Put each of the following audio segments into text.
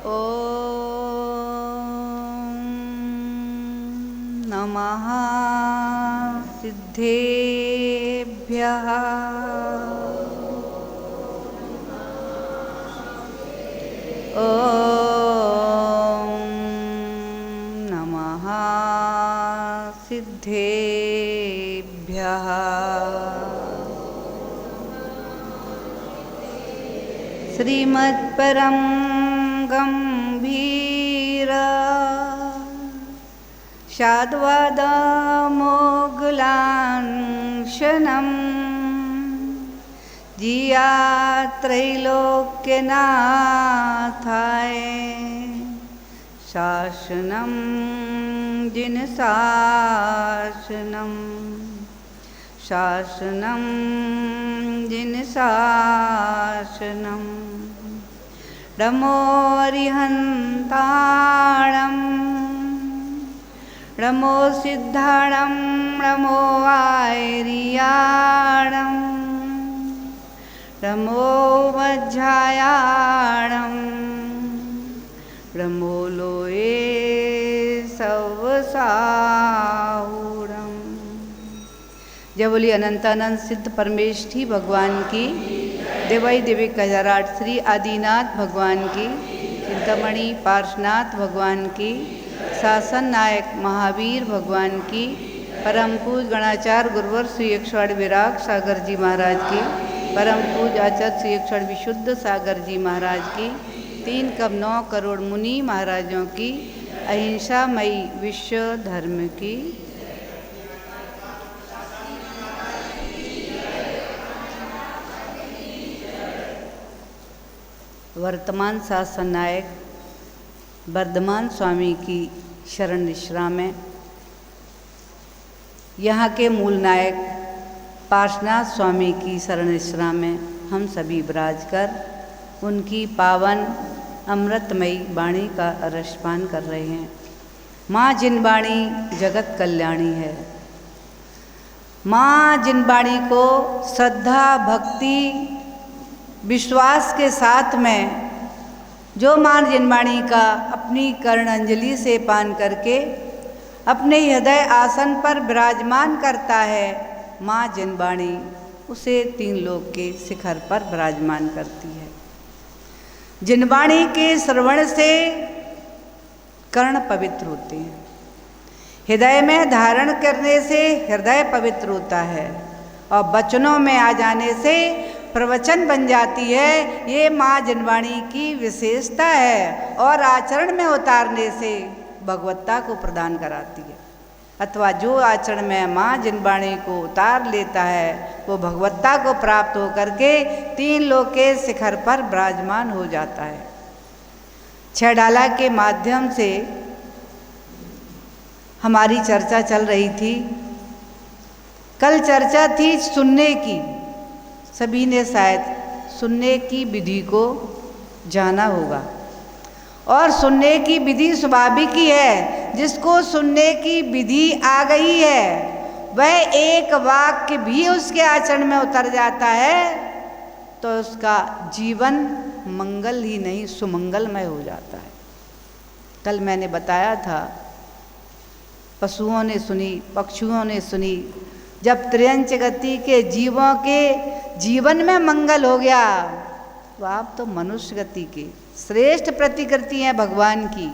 ॐ नमः सिद्धेभ्यः। ॐ नमः सिद्धेभ्यः। श्रीमत्परं गंभीर शाद्वदमोगलांशनं जिया त्रैलोक्यनाथाय शासनं जिन शासनं शासनं जिन शासनं रमोरिहन्ताणं रमो सिद्धाणं रमो आयर्याणं रमो मज्जायाणं रमो लोये सवसाहुरम। जय बोली अनंतानंद सिद्ध परमेष्ठी भगवान की, देवाई देवी कजराट श्री आदिनाथ भगवान की, चिंतामणि पार्श्वनाथ भगवान की, शासन नायक महावीर भगवान की, परम पूज गणाचार्य गुरुवर श्री 108 विराग सागर जी महाराज की, परम पूज आचार्य श्री 108 विशुद्ध सागर जी महाराज की, 3 कब 9 करोड़ मुनि महाराजों की, अहिंसामयी विश्व धर्म की। वर्तमान शासन नायक वर्धमान स्वामी की शरण निश्रा में, यहाँ के मूल नायक पार्श्वनाथ स्वामी की शरण निश्रा में हम सभी विराज कर उनकी पावन अमृतमयी वाणी का रसपान कर रहे हैं। माँ जिनवाणी जगत कल्याणी है। माँ जिनवाणी को श्रद्धा भक्ति विश्वास के साथ में जो माँ जिनवाणी का अपनी कर्ण अंजलि से पान करके अपने हृदय आसन पर विराजमान करता है, माँ जिनवाणी उसे 3 लोक के शिखर पर विराजमान करती है। जिनवाणी के श्रवण से कर्ण पवित्र होते हैं, हृदय में धारण करने से हृदय पवित्र होता है और वचनों में आ जाने से प्रवचन बन जाती है। ये माँ जिनवाणी की विशेषता है और आचरण में उतारने से भगवत्ता को प्रदान कराती है, अथवा जो आचरण में माँ जिनवाणी को उतार लेता है वो भगवत्ता को प्राप्त होकर के 3 लोक के शिखर पर विराजमान हो जाता है। 6 डाला के माध्यम से हमारी चर्चा चल रही थी। कल चर्चा थी सुनने की। सभी ने शायद सुनने की विधि को जाना होगा और सुनने की विधि स्वाभाविक ही है। जिसको सुनने की विधि आ गई है वह एक वाक्य भी उसके आचरण में उतर जाता है तो उसका जीवन मंगल ही नहीं सुमंगलमय हो जाता है। कल मैंने बताया था, पशुओं ने सुनी, पक्षियों ने सुनी, जब त्रियंच गति के जीवों के जीवन में मंगल हो गया तो आप तो मनुष्य गति के श्रेष्ठ प्रतिकृति हैं, भगवान की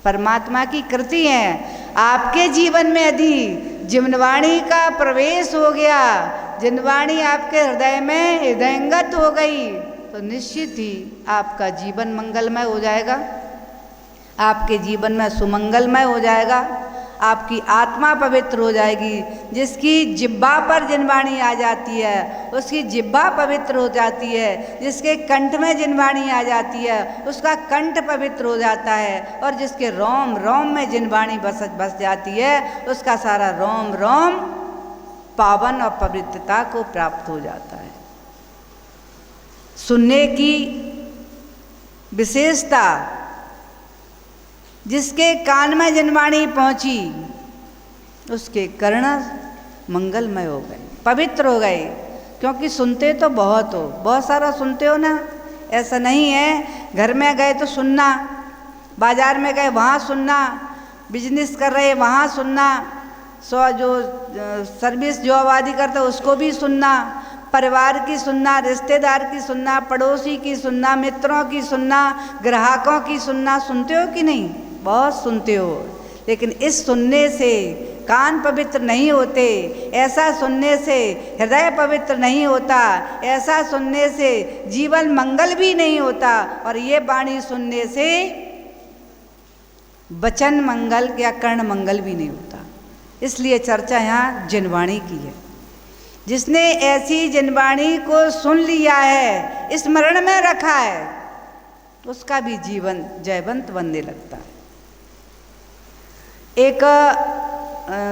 परमात्मा की कृति हैं। आपके जीवन में यदि जिनवाणी का प्रवेश हो गया, जिनवाणी आपके हृदय में हृदयंगत हो गई तो निश्चित ही आपका जीवन मंगलमय हो जाएगा, आपके जीवन में सुमंगलमय हो जाएगा, आपकी आत्मा पवित्र हो जाएगी। जिसकी जिह्वा पर जिनवाणी आ जाती है उसकी जिह्वा पवित्र हो जाती है, जिसके कंठ में जिनवाणी आ जाती है उसका कंठ पवित्र हो जाता है और जिसके रोम रोम में जिनवाणी बस जाती है उसका सारा रोम रोम पावन और पवित्रता को प्राप्त हो जाता है। सुनने की विशेषता, जिसके कान में जिनवाणी पहुंची उसके कर्ण मंगलमय हो गए, पवित्र हो गए। क्योंकि सुनते तो बहुत सारा सुनते हो ना, ऐसा नहीं है घर में गए तो सुनना, बाजार में गए वहाँ सुनना, बिजनेस कर रहे वहाँ सुनना, जो सर्विस जॉब आदि करते उसको भी सुनना, परिवार की सुनना, रिश्तेदार की सुनना, पड़ोसी की सुनना, मित्रों की सुनना, ग्राहकों की सुनना। सुनते हो कि नहीं? बहुत सुनते हो। लेकिन इस सुनने से कान पवित्र नहीं होते, ऐसा सुनने से हृदय पवित्र नहीं होता, ऐसा सुनने से जीवन मंगल भी नहीं होता, और ये वाणी सुनने से वचन मंगल या कर्ण मंगल भी नहीं होता। इसलिए चर्चा यहाँ जिनवाणी की है। जिसने ऐसी जिनवाणी को सुन लिया है, स्मरण में रखा है, उसका भी जीवन जयवंत बनने लगता है। एक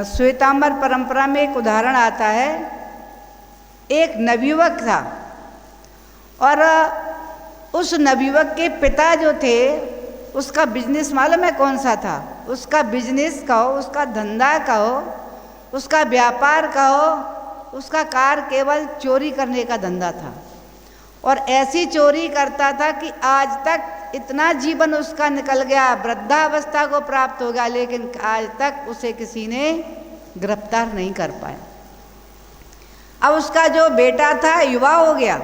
श्वेतांबर परंपरा में एक उदाहरण आता है। एक नवयुवक था और उस नवयुवक के पिता जो थे, उसका बिजनेस मालूम है कौन सा था? उसका बिजनेस कहो, उसका धंधा कहो, उसका व्यापार कहो, उसका कार केवल चोरी करने का धंधा था। और ऐसी चोरी करता था कि आज तक इतना जीवन उसका निकल गया, वृद्धावस्था को प्राप्त हो गया, लेकिन आज तक उसे किसी ने गिरफ्तार नहीं कर पाया। अब उसका जो बेटा था युवा हो गया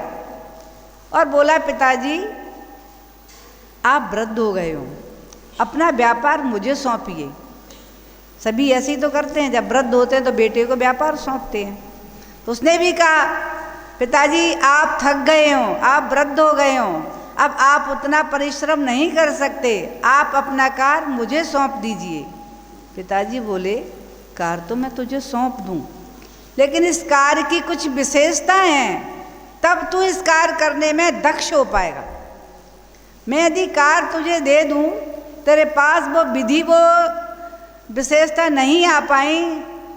और बोला, पिताजी आप वृद्ध हो गए हो, अपना व्यापार मुझे सौंपिए। सभी ऐसे ही तो करते हैं, जब वृद्ध होते हैं तो बेटे को व्यापार सौंपते हैं। तो उसने भी कहा, पिताजी आप थक गए हो, आप वृद्ध हो गए हो, अब आप उतना परिश्रम नहीं कर सकते, आप अपना कार मुझे सौंप दीजिए। पिताजी बोले, कार तो मैं तुझे सौंप दूं, लेकिन इस कार की कुछ विशेषताएं हैं, तब तू इस कार करने में दक्ष हो पाएगा। मैं यदि कार तुझे दे दूं, तेरे पास वो विधि, वो विशेषता नहीं आ पाई,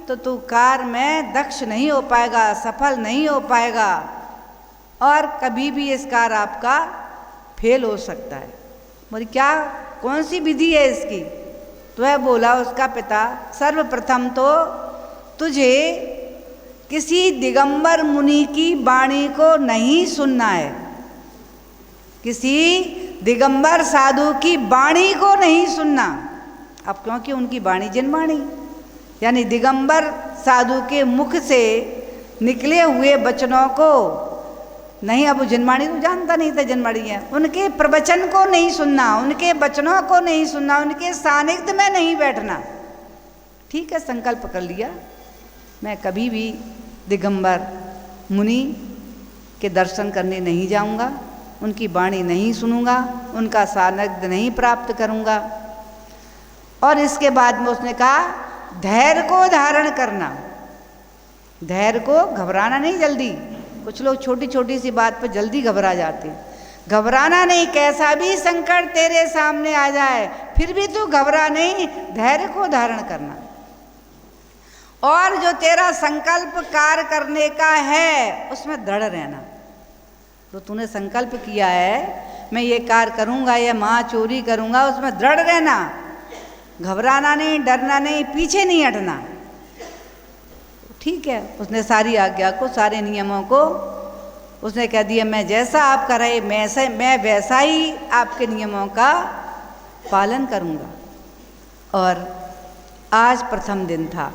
तो तू कार में दक्ष नहीं हो पाएगा, सफल नहीं हो पाएगा, और कभी भी इस कार आपका फेल हो सकता है। बोली, क्या कौन सी विधि है इसकी? तो वह बोला उसका पिता, सर्वप्रथम तो तुझे किसी दिगंबर मुनि की वाणी को नहीं सुनना है, किसी दिगंबर साधु की वाणी को नहीं सुनना। अब क्योंकि उनकी वाणी जिनवाणी, यानी दिगंबर साधु के मुख से निकले हुए वचनों को नहीं, अब जिनवाणी तो जानता नहीं था जिनवाणी है, उनके प्रवचन को नहीं सुनना, उनके वचनों को नहीं सुनना, उनके सानिध्य में नहीं बैठना। ठीक है, संकल्प कर लिया, मैं कभी भी दिगंबर मुनि के दर्शन करने नहीं जाऊंगा, उनकी वाणी नहीं सुनूंगा, उनका सानिध्य नहीं प्राप्त करूंगा। और इसके बाद में उसने कहा, धैर्य को धारण करना, धैर्य को, घबराना नहीं जल्दी। कुछ लोग छोटी छोटी सी बात पर जल्दी घबरा जाते हैं। घबराना नहीं, कैसा भी संकट तेरे सामने आ जाए फिर भी तू घबरा नहीं, धैर्य को धारण करना। और जो तेरा संकल्प कार्य करने का है उसमें दृढ़ रहना। तो तूने संकल्प किया है मैं ये कार्य करूँगा, ये माँ चोरी करूँगा, उसमें दृढ़ रहना, घबराना नहीं, डरना नहीं, पीछे नहीं हटना। ठीक है, उसने सारी आज्ञा को, सारे नियमों को उसने कह दिया, मैं जैसा आप कर रहे मैं वैसा ही आपके नियमों का पालन करूँगा। और आज प्रथम दिन था,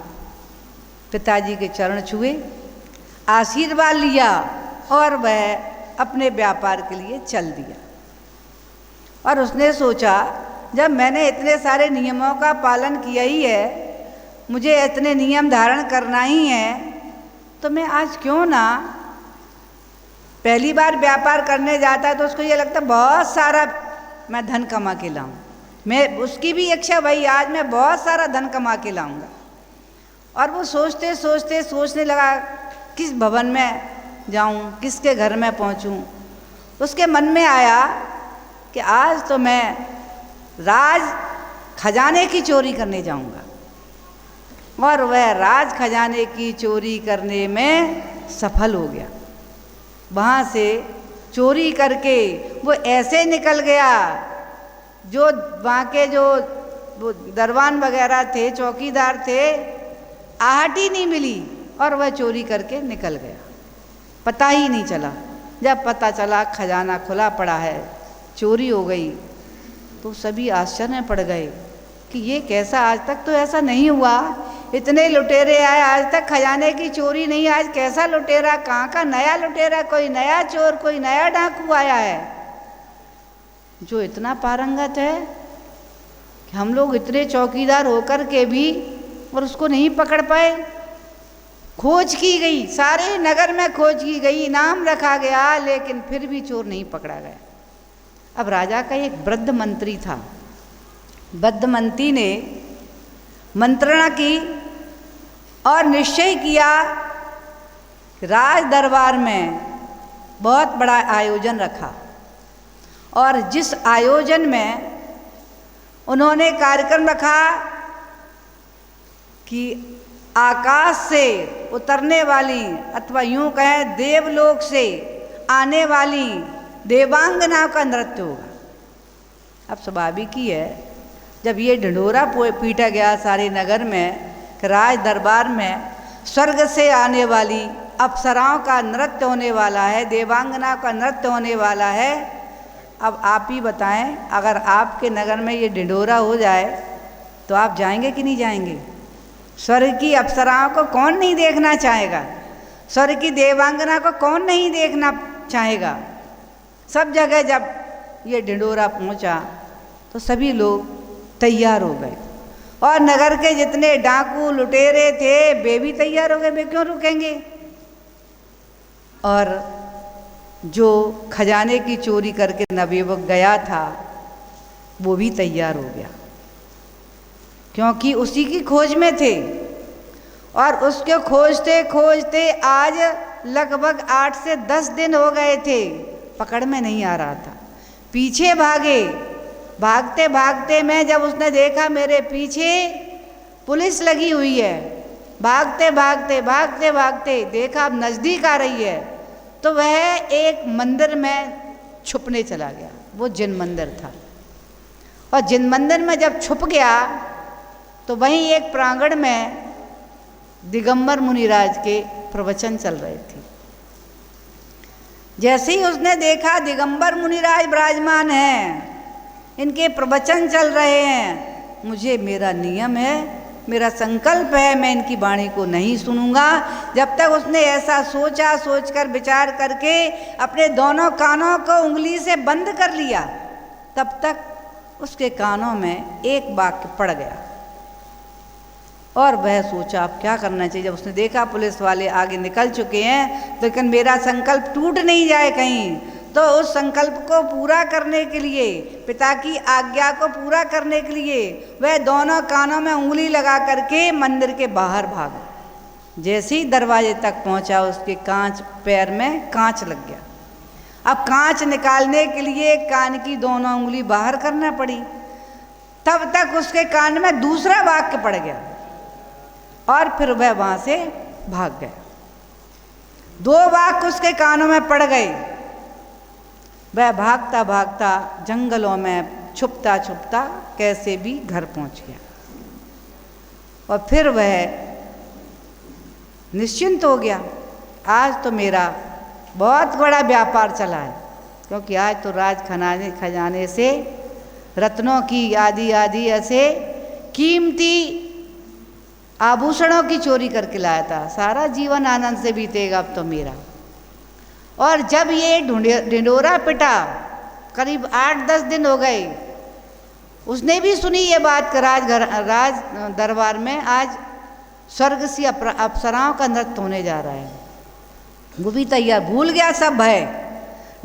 पिताजी के चरण छुए, आशीर्वाद लिया और वह अपने व्यापार के लिए चल दिया। और उसने सोचा, जब मैंने इतने सारे नियमों का पालन किया ही है, मुझे इतने नियम धारण करना ही है, तो मैं आज क्यों ना, पहली बार व्यापार करने जाता है तो उसको ये लगता है बहुत सारा मैं धन कमा के लाऊं, मैं, उसकी भी इच्छा वही, आज मैं बहुत सारा धन कमा के लाऊंगा। और वो सोचते सोचते सोचने लगा, किस भवन में जाऊं, किसके घर में पहुंचूं। उसके मन में आया कि आज तो मैं राज खजाने की चोरी करने जाऊंगा। और वह राज खजाने की चोरी करने में सफल हो गया। वहाँ से चोरी करके वो ऐसे निकल गया, जो वहाँ के जो वो दरबान वगैरह थे, चौकीदार थे, आहट ही नहीं मिली और वह चोरी करके निकल गया, पता ही नहीं चला। जब पता चला खजाना खुला पड़ा है, चोरी हो गई तो सभी आश्चर्य में पड़ गए कि ये कैसा, आज तक तो ऐसा नहीं हुआ, इतने लुटेरे आए आज तक खजाने की चोरी नहीं, आज कैसा लुटेरा, कहाँ का नया लुटेरा, कोई नया चोर, कोई नया डाकू आया है जो इतना पारंगत है कि हम लोग इतने चौकीदार होकर के भी और उसको नहीं पकड़ पाए। खोज की गई, सारे नगर में खोज की गई, इनाम रखा गया, लेकिन फिर भी चोर नहीं पकड़ा गया। अब राजा का एक वृद्ध मंत्री था। वृद्ध मंत्री ने मंत्रणा की और निश्चय किया कि राज दरबार में बहुत बड़ा आयोजन रखा और जिस आयोजन में उन्होंने कार्यक्रम रखा कि आकाश से उतरने वाली अथवा यूं कहें देवलोक से आने वाली देवांगना का नृत्य होगा। अब स्वाभाविक ही है, जब ये ढिंढोरा पीटा गया सारे नगर में कि राज दरबार में स्वर्ग से आने वाली अप्सराओं का नृत्य होने वाला है, देवांगना का नृत्य होने वाला है। अब आप ही बताएं, अगर आपके नगर में ये ढिंढोरा हो जाए तो आप जाएंगे कि नहीं जाएंगे? स्वर्ग की अप्सराओं को कौन नहीं देखना चाहेगा? स्वर्ग की देवांगना को कौन नहीं देखना चाहेगा? सब जगह जब ये ढिंढोरा पहुंचा तो सभी लोग तैयार हो गए और नगर के जितने डाकू लुटेरे थे वे भी तैयार हो गए, वे क्यों रुकेंगे? और जो खजाने की चोरी करके नवयुवक गया था वो भी तैयार हो गया, क्योंकि उसी की खोज में थे। और उसके खोजते खोजते आज लगभग 8 से 10 दिन हो गए थे, पकड़ में नहीं आ रहा था। पीछे भागे, भागते भागते में जब उसने देखा मेरे पीछे पुलिस लगी हुई है, भागते भागते भागते भागते देखा अब नज़दीक आ रही है, तो वह एक मंदिर में छुपने चला गया। वो जिन मंदिर था और जिन मंदिर में जब छुप गया तो वहीं एक प्रांगण में दिगंबर मुनिराज के प्रवचन चल रहे थे। जैसे ही उसने देखा दिगंबर मुनिराज विराजमान हैं, इनके प्रवचन चल रहे हैं, मुझे मेरा नियम है, मेरा संकल्प है, मैं इनकी वाणी को नहीं सुनूंगा। जब तक उसने ऐसा सोचा, सोचकर विचार करके अपने दोनों कानों को उंगली से बंद कर लिया, तब तक उसके कानों में एक वाक्य पड़ गया और वह सोचा अब क्या करना चाहिए। जब उसने देखा पुलिस वाले आगे निकल चुके हैं, तो लेकिन मेरा संकल्प टूट नहीं जाए कहीं, तो उस संकल्प को पूरा करने के लिए, पिता की आज्ञा को पूरा करने के लिए वह दोनों कानों में उंगली लगा करके मंदिर के बाहर भागा। जैसे ही दरवाजे तक पहुंचा उसके कांच, पैर में कांच लग गया। अब कांच निकालने के लिए कान की दोनों उंगली बाहर करना पड़ी, तब तक उसके कान में दूसरा वाक्य पड़ गया और फिर वह वहाँ से भाग गया। 2 वाक्य उसके कानों में पड़ गए। वह भागता भागता जंगलों में छुपता छुपता कैसे भी घर पहुँच गया और फिर वह निश्चिंत हो गया, आज तो मेरा बहुत बड़ा व्यापार चला है, क्योंकि आज तो राज खजाने से रत्नों की आदि आदि ऐसे कीमती आभूषणों की चोरी करके लाया था। सारा जीवन आनंद से बीतेगा अब तो मेरा। और जब ये ढिंढोरा पिटा, करीब 8-10 दिन हो गए, उसने भी सुनी ये बात कि राज दरबार में आज स्वर्ग सी अप्सराओं का नृत्य होने जा रहा है। वो भी तैयार, भूल गया सब भय,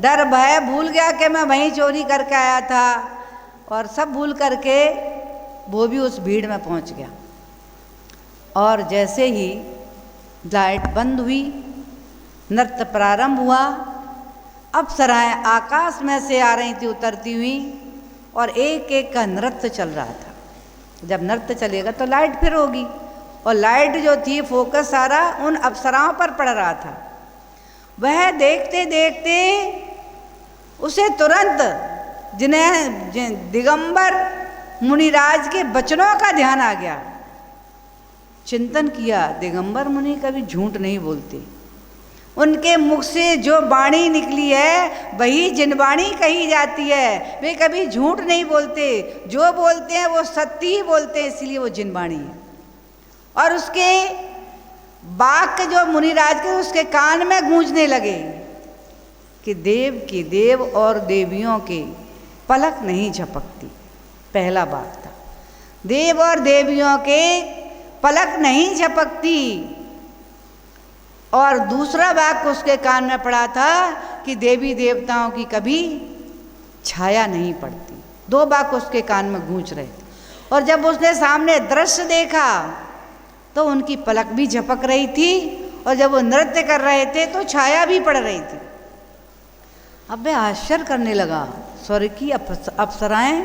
डर भय भूल गया कि मैं वहीं चोरी करके आया था, और सब भूल करके वो भी उस भीड़ में पहुंच गया। और जैसे ही लाइट बंद हुई, नृत्य प्रारंभ हुआ। अप्सराएं आकाश में से आ रही थी उतरती हुई और एक एक का नृत्य चल रहा था। जब नृत्य चलेगा तो लाइट फिर होगी, और लाइट जो थी फोकस सारा उन अप्सराओं पर पड़ रहा था। वह देखते देखते उसे तुरंत जिन्हें दिगंबर मुनिराज के वचनों का ध्यान आ गया। चिंतन किया, दिगंबर मुनि कभी झूठ नहीं बोलते, उनके मुख से जो वाणी निकली है वही जिनवाणी कही जाती है। वे कभी झूठ नहीं बोलते, जो बोलते हैं वो सत्य ही बोलते हैं, इसलिए वो जिनवाणी है। और उसके वाक्य जो मुनिराज के उसके कान में गूंजने लगे कि देव की देव और देवियों के पलक नहीं झपकती। पहला वाक्य था, देव और देवियों के पलक नहीं झपकती। और दूसरा वाक्य उसके कान में पड़ा था कि देवी देवताओं की कभी छाया नहीं पड़ती। दो वाक्य उसके कान में गूंज रहे थे। और जब उसने सामने दृश्य देखा तो उनकी पलक भी झपक रही थी, और जब वो नृत्य कर रहे थे तो छाया भी पड़ रही थी। अब वह आश्चर्य करने लगा, स्वर्ग की अप्सराएं,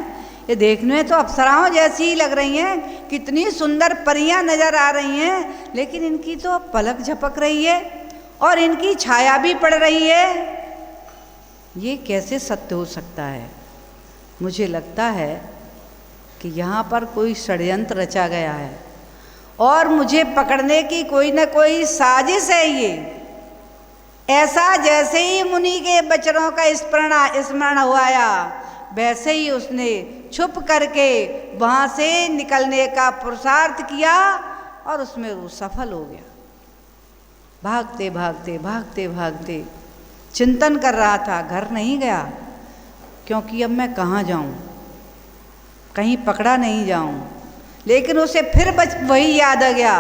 ये देखने में तो अप्सराओं जैसी ही लग रही हैं, कितनी सुंदर परियां नजर आ रही हैं, लेकिन इनकी तो पलक झपक रही है और इनकी छाया भी पड़ रही है। ये कैसे सत्य हो सकता है? मुझे लगता है कि यहाँ पर कोई षड्यंत्र रचा गया है और मुझे पकड़ने की कोई ना कोई साजिश है। ये ऐसा जैसे ही मुनि के बचनों का स्मरण हुआ, वैसे ही उसने छुप करके वहाँ से निकलने का पुरुषार्थ किया और उसमें वो सफल हो गया। भागते भागते भागते भागते चिंतन कर रहा था, घर नहीं गया, क्योंकि अब मैं कहाँ जाऊँ, कहीं पकड़ा नहीं जाऊँ। लेकिन उसे फिर वही याद आ गया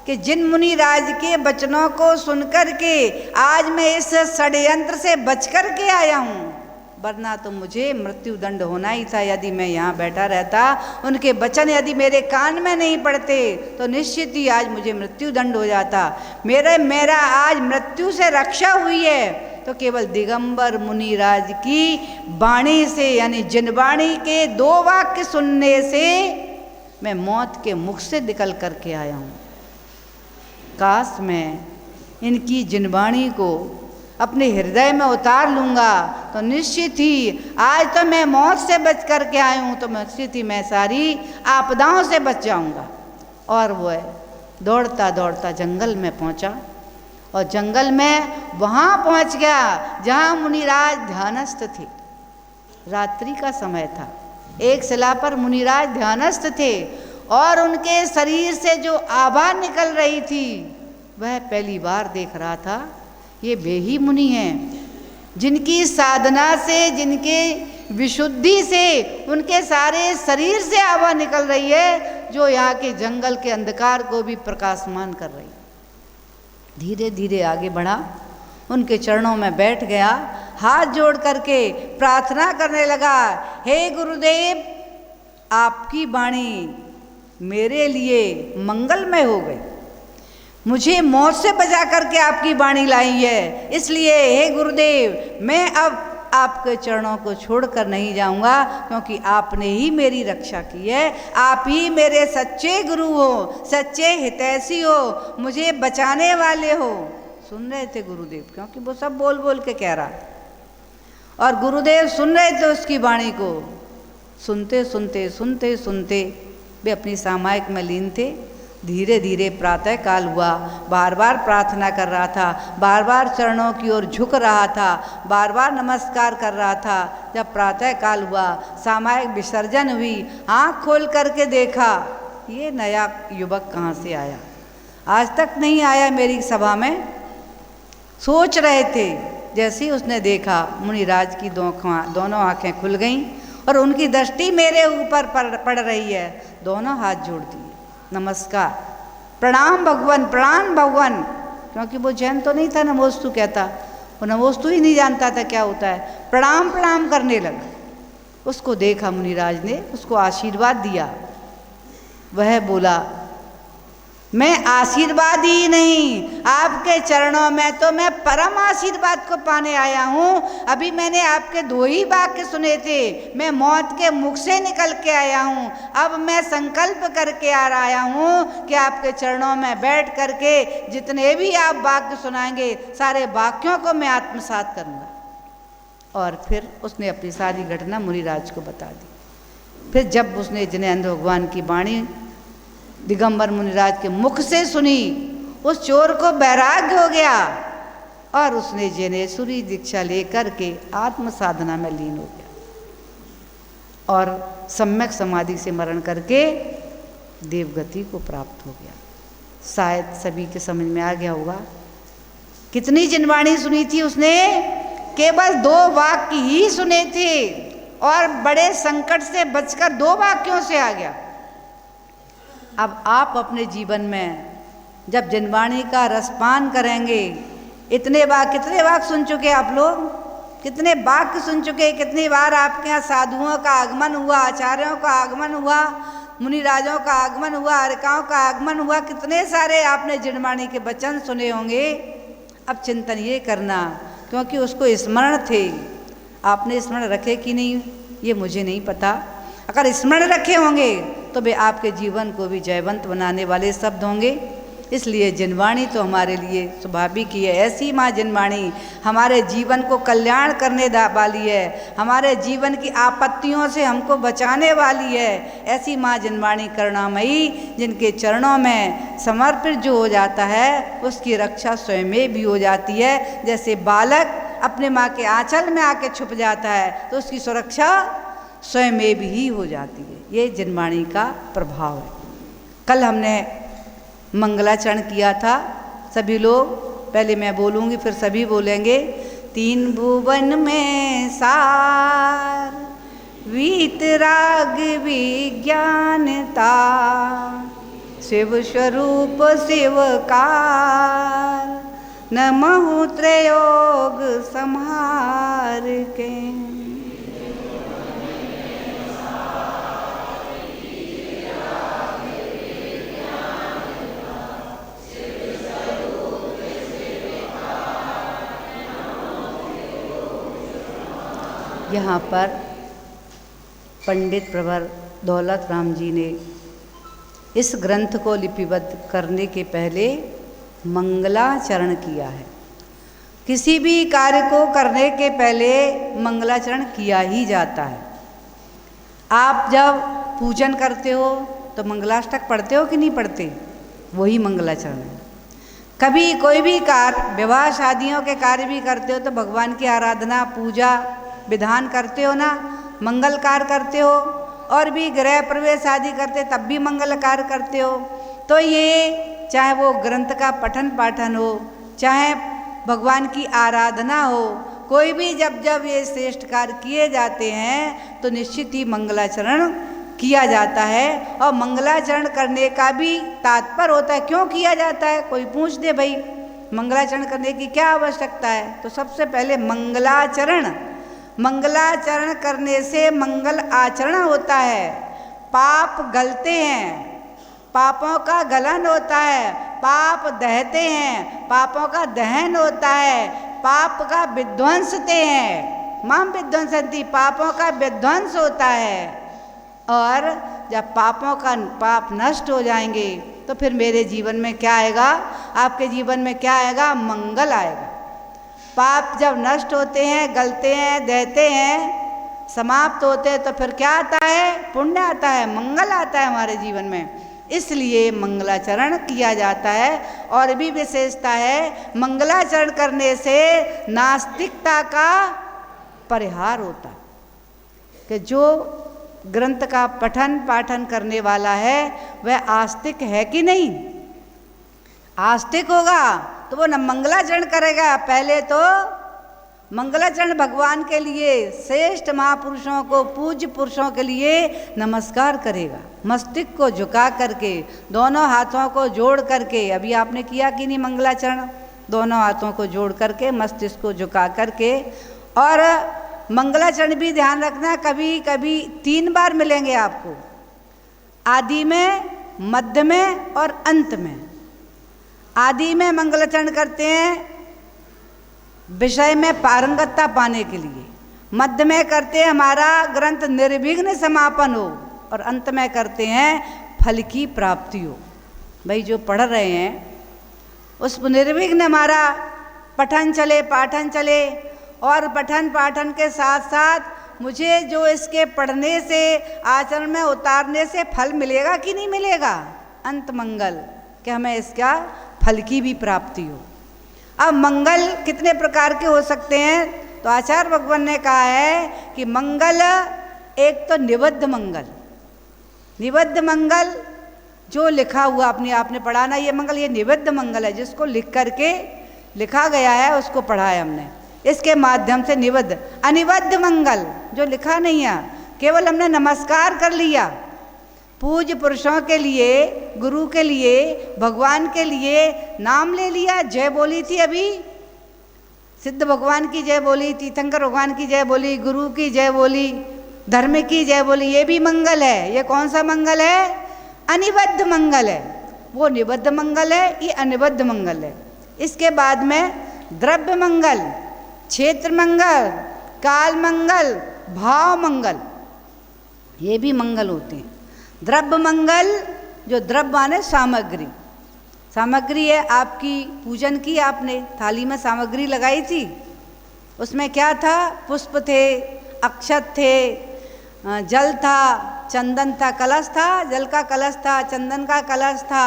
कि जिन मुनि राज के वचनों को सुनकर के आज मैं इस षड्यंत्र से बच कर के आया हूँ, वरना तो मुझे मृत्यु दंड होना ही था। यदि मैं यहाँ बैठा रहता, उनके वचन यदि मेरे कान में नहीं पड़ते तो निश्चित ही आज मुझे मृत्यु दंड हो जाता। मेरा आज मृत्यु से रक्षा हुई है तो केवल दिगंबर मुनिराज की वाणी से, यानी जिनवाणी के दो वाक्य सुनने से मैं मौत के मुख से निकल करके आया हूँ। काश मैं इनकी जिनवाणी को अपने हृदय में उतार लूँगा तो निश्चित ही आज तो मैं मौत से बच करके आया हूँ, तो निश्चित ही मैं सारी आपदाओं से बच जाऊँगा। और वह दौड़ता दौड़ता जंगल में पहुँचा और जंगल में वहाँ पहुँच गया जहाँ मुनिराज ध्यानस्थ थे। रात्रि का समय था, एक शिला पर मुनिराज ध्यानस्थ थे और उनके शरीर से जो आभा निकल रही थी वह पहली बार देख रहा था। ये वे ही मुनि हैं जिनकी साधना से, जिनके विशुद्धि से उनके सारे शरीर से आभा निकल रही है, जो यहाँ के जंगल के अंधकार को भी प्रकाशमान कर रही है। धीरे धीरे आगे बढ़ा, उनके चरणों में बैठ गया, हाथ जोड़ करके प्रार्थना करने लगा, हे गुरुदेव, आपकी वाणी मेरे लिए मंगलमय हो गई, मुझे मौत से बचा करके आपकी वाणी लाई है, इसलिए हे गुरुदेव मैं अब आपके चरणों को छोड़कर नहीं जाऊंगा, क्योंकि आपने ही मेरी रक्षा की है, आप ही मेरे सच्चे गुरु हो, सच्चे हितैषी हो, मुझे बचाने वाले हो। सुन रहे थे गुरुदेव, क्योंकि वो सब बोल बोल के कह रहा, और गुरुदेव सुन रहे थे उसकी वाणी को। सुनते सुनते सुनते सुनते वे अपनी सामायिक में लीन थे। धीरे धीरे प्रातः काल हुआ, बार बार प्रार्थना कर रहा था, बार बार चरणों की ओर झुक रहा था, बार बार नमस्कार कर रहा था। जब प्रातः काल हुआ, सामायिक विसर्जन हुई, आँख खोल करके देखा, ये नया युवक कहाँ से आया, आज तक नहीं आया मेरी सभा में, सोच रहे थे। जैसे ही उसने देखा, मुनिराज की दोनों आँखें खुल गईं और उनकी दृष्टि मेरे ऊपर पड़ रही है। दोनों हाथ जोड़ दिए, नमस्कार, प्रणाम भगवान, प्रणाम भगवान, क्योंकि वो जैन तो नहीं था, नमोस्तु कहता, वो नमोस्तु ही नहीं जानता था क्या होता है। प्रणाम प्रणाम करने लगा। उसको देखा मुनिराज ने, उसको आशीर्वाद दिया। वह बोला, मैं आशीर्वाद ही नहीं, आपके चरणों में तो मैं परम आशीर्वाद को पाने आया हूँ। अभी मैंने आपके दो ही वाक्य सुने थे, मैं मौत के मुख से निकल के आया हूँ। अब मैं संकल्प करके आ रहा हूँ कि आपके चरणों में बैठ करके जितने भी आप वाक्य सुनाएंगे, सारे वाक्यों को मैं आत्मसात करूँगा। और फिर उसने अपनी सारी घटना मुनिराज को बता दी। फिर जब उसने जिनेंद्र भगवान की वाणी दिगंबर मुनिराज के मुख से सुनी, उस चोर को वैराग्य हो गया और उसने जैनेश्वरी दीक्षा लेकर के आत्म साधना में लीन हो गया और सम्यक समाधि से मरण करके देवगति को प्राप्त हो गया। शायद सभी के समझ में आ गया होगा। कितनी जिनवाणी सुनी थी उसने? केवल 2 वाक्य ही सुने थे और बड़े संकट से बचकर 2 वाक्यों से आ गया। अब आप अपने जीवन में जब जिनवाणी का रसपान करेंगे, कितने वाक्य सुन चुके आप लोग? कितने वाक्य सुन चुके? कितनी बार आपके यहाँ साधुओं का आगमन हुआ, आचार्यों का आगमन हुआ, मुनिराजों का आगमन हुआ, अर्काओं का आगमन हुआ, कितने सारे आपने जिनवाणी के वचन सुने होंगे। अब चिंतन ये करना, क्योंकि उसको स्मरण थे, आपने स्मरण रखे कि नहीं ये मुझे नहीं पता। अगर स्मरण रखे होंगे तो वे आपके जीवन को भी जयवंत बनाने वाले शब्द होंगे। इसलिए जिनवाणी तो हमारे लिए स्वाभाविक ही है। ऐसी माँ जिनवाणी हमारे जीवन को कल्याण करने वाली है, हमारे जीवन की आपत्तियों से हमको बचाने वाली है। ऐसी माँ जिनवाणी करुणामयी, जिनके चरणों में समर्पित जो हो जाता है उसकी रक्षा स्वयं में भी हो जाती है। जैसे बालक अपने माँ के आंचल में आके छुप जाता है तो उसकी सुरक्षा स्वयं में भी हो जाती है। ये जिनवाणी का प्रभाव है। कल हमने मंगलाचरण किया था। सभी लोग, पहले मैं बोलूँगी फिर सभी बोलेंगे। 3 भुवन में सार वीतराग विज्ञानता, शिव स्वरूप शिवकार, नमः त्रयोग संहार के। यहाँ पर पंडित प्रवर दौलत राम जी ने इस ग्रंथ को लिपिबद्ध करने के पहले मंगलाचरण किया है। किसी भी कार्य को करने के पहले मंगलाचरण किया ही जाता है। आप जब पूजन करते हो तो मंगलाष्टक पढ़ते हो कि नहीं पढ़ते? वही मंगलाचरण है। कभी कोई भी कार्य, विवाह शादियों के कार्य भी करते हो तो भगवान की आराधना, पूजा विधान करते हो ना, मंगल कार्य करते हो। और भी गृह प्रवेश आदि करते तब भी मंगल कार्य करते हो। तो ये चाहे वो ग्रंथ का पठन पाठन हो, चाहे भगवान की आराधना हो, कोई भी जब जब ये श्रेष्ठ कार्य किए जाते हैं तो निश्चित ही मंगलाचरण किया जाता है। और मंगलाचरण करने का भी तात्पर्य होता है। क्यों किया जाता है? कोई पूछ दे भाई मंगलाचरण करने की क्या आवश्यकता है, तो सबसे पहले मंगलाचरण करने से मंगल आचरण होता है। पाप गलते हैं, पापों का गलन होता है, पाप दहते हैं, पापों का दहन होता है, पाप का विध्वंसते हैं। माम विध्वंसन्ति, पापों का विध्वंस होता है। और जब पाप नष्ट हो जाएंगे तो फिर मेरे जीवन में क्या आएगा? आपके जीवन में क्या आएगा? मंगल आएगा। पाप जब नष्ट होते हैं, गलते हैं, दहते हैं, समाप्त होते हैं तो फिर क्या आता है? पुण्य आता है, मंगल आता है हमारे जीवन में। इसलिए मंगलाचरण किया जाता है। और भी विशेषता है, मंगलाचरण करने से नास्तिकता का परिहार होता है। कि जो ग्रंथ का पठन पाठन करने वाला है वह आस्तिक है कि नहीं? आस्तिक होगा तो वो न मंगलाचरण करेगा। पहले तो मंगलाचरण भगवान के लिए, श्रेष्ठ महापुरुषों को, पूज्य पुरुषों के लिए नमस्कार करेगा, मस्तिष्क को झुका करके, दोनों हाथों को जोड़ करके। अभी आपने किया कि नहीं मंगलाचरण? दोनों हाथों को जोड़ करके, मस्तिष्क को झुका करके। और मंगलाचरण भी ध्यान रखना, कभी कभी 3 बार मिलेंगे आपको, आदि में, मध्य में और अंत में। आदि में मंगलाचरण करते हैं विषय में पारंगतता पाने के लिए, मध्य में करते हैं हमारा ग्रंथ निर्विघ्न समापन हो, और अंत में करते हैं फल की प्राप्ति हो। भाई जो पढ़ रहे हैं उस निर्विघ्न हमारा पठन चले, पाठन चले। और पठन पाठन के साथ साथ मुझे जो इसके पढ़ने से, आचरण में उतारने से फल मिलेगा कि नहीं मिलेगा? अंत मंगल, कि हमें इसका फल की भी प्राप्ति हो। अब मंगल कितने प्रकार के हो सकते हैं? तो आचार्य भगवान ने कहा है कि मंगल एक तो निबद्ध मंगल, निबद्ध मंगल जो लिखा हुआ अपने आपने पढ़ा ना, ये मंगल, ये निबद्ध मंगल है, जिसको लिख करके लिखा गया है उसको पढ़ा है हमने, इसके माध्यम से निबद्ध। अनिबद्ध मंगल जो लिखा नहीं है, केवल हमने नमस्कार कर लिया, पूज्य पुरुषों के लिए, गुरु के लिए, भगवान के लिए नाम ले लिया, जय बोली थी, अभी सिद्ध भगवान की जय बोली, तीर्थंकर भगवान की जय बोली, गुरु की जय बोली, धर्म की जय बोली, ये भी मंगल है। ये कौन सा मंगल है? अनिबद्ध मंगल है। वो निबद्ध मंगल है, ये अनिबद्ध मंगल है। इसके बाद में द्रव्य मंगल, क्षेत्र मंगल, काल मंगल, भाव मंगल, ये भी मंगल होते हैं। द्रव्य मंगल, जो द्रव्य माने सामग्री, सामग्री है आपकी, पूजन की आपने, थाली में सामग्री लगाई थी, उसमें क्या था? पुष्प थे, अक्षत थे, जल था, चंदन था, कलश था, जल का कलश था, चंदन का कलश था,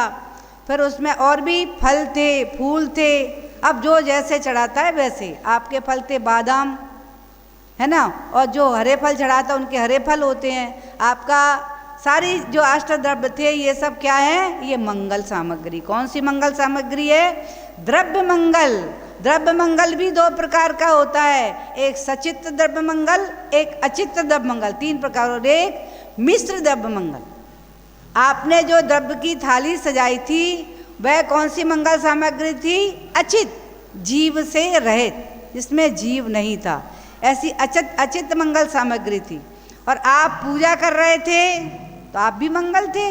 फिर उसमें और भी फल थे, फूल थे। अब जो जैसे चढ़ाता है वैसे, आपके फल थे बादाम, है ना, और जो हरे फल चढ़ाता उनके हरे फल होते हैं। आपका सारी जो अष्ट द्रव्य थे ये सब क्या है? ये मंगल सामग्री। कौन सी मंगल सामग्री है? द्रव्य मंगल। द्रव्य मंगल भी दो प्रकार का होता है, एक सचित्र द्रव्य मंगल, एक अचित्र द्रव्य मंगल, तीन प्रकार, और एक मिश्र द्रव्य मंगल। आपने जो द्रव्य की थाली सजाई थी वह कौन सी मंगल सामग्री थी? अचित, जीव से रहित, जिसमें जीव नहीं था, ऐसी अचित मंगल सामग्री थी। और आप पूजा कर रहे थे तो आप भी मंगल थे।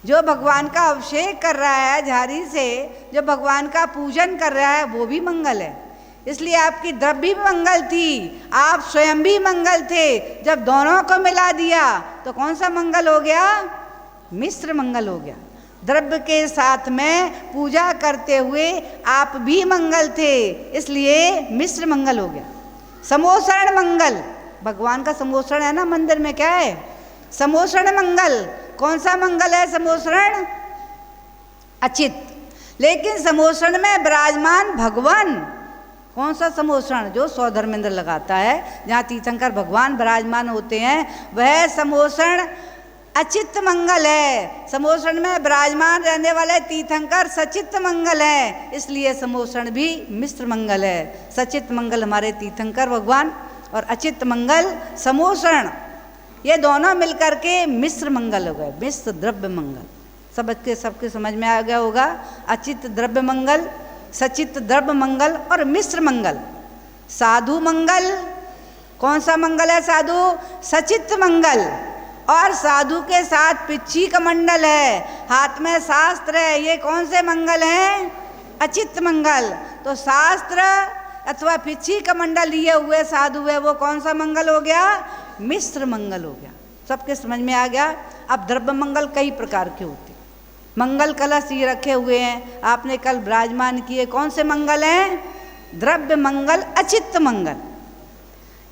जो भगवान का अभिषेक कर रहा है झारी से, जो भगवान का पूजन कर रहा है, वो भी मंगल है। इसलिए आपकी द्रव्य भी मंगल थी, आप स्वयं भी मंगल थे। जब दोनों को मिला दिया तो कौन सा मंगल हो गया? मिश्र मंगल हो गया। द्रव्य के साथ में पूजा करते हुए आप भी मंगल थे, इसलिए मिश्र मंगल हो गया। समोसरण मंगल, भगवान का समोसरण है ना मंदिर में, क्या है? समोसरण मंगल। कौन सा मंगल है समोसरण? अचित। लेकिन समोसरण में विराजमान भगवान, कौन सा समोसरण? जो स्वधर्मेंद्र लगाता है, जहाँ तीर्थंकर भगवान विराजमान होते हैं, वह समोसरण अचित मंगल है। समोसरण में विराजमान रहने वाले तीर्थंकर सचित मंगल है, इसलिए समोसरण भी मिश्र मंगल है। सचित मंगल हमारे तीर्थंकर भगवान और अचित मंगल समोसरण, ये दोनों मिलकर के मिश्र मंगल हो गए, मिश्र द्रव्य मंगल। सबके समझ में आ गया होगा। अचित द्रव्य मंगल, सचित द्रव्य मंगल और मिश्र मंगल। साधु मंगल, कौन सा मंगल है? साधु सचित मंगल। और साधु के साथ पिच्छी कमंडल है, हाथ में शास्त्र है, ये कौन से मंगल हैं? अचित मंगल। तो शास्त्र अथवा पिच्छी कमंडल लिए हुए साधु है, वो कौन सा मंगल हो गया? मिश्र मंगल हो गया। सबके समझ में आ गया। अब द्रव्य मंगल कई प्रकार के होते, मंगल कलश ये रखे हुए हैं, आपने कल विराजमान किए, कौन से मंगल हैं? द्रव्य मंगल, अचित मंगल।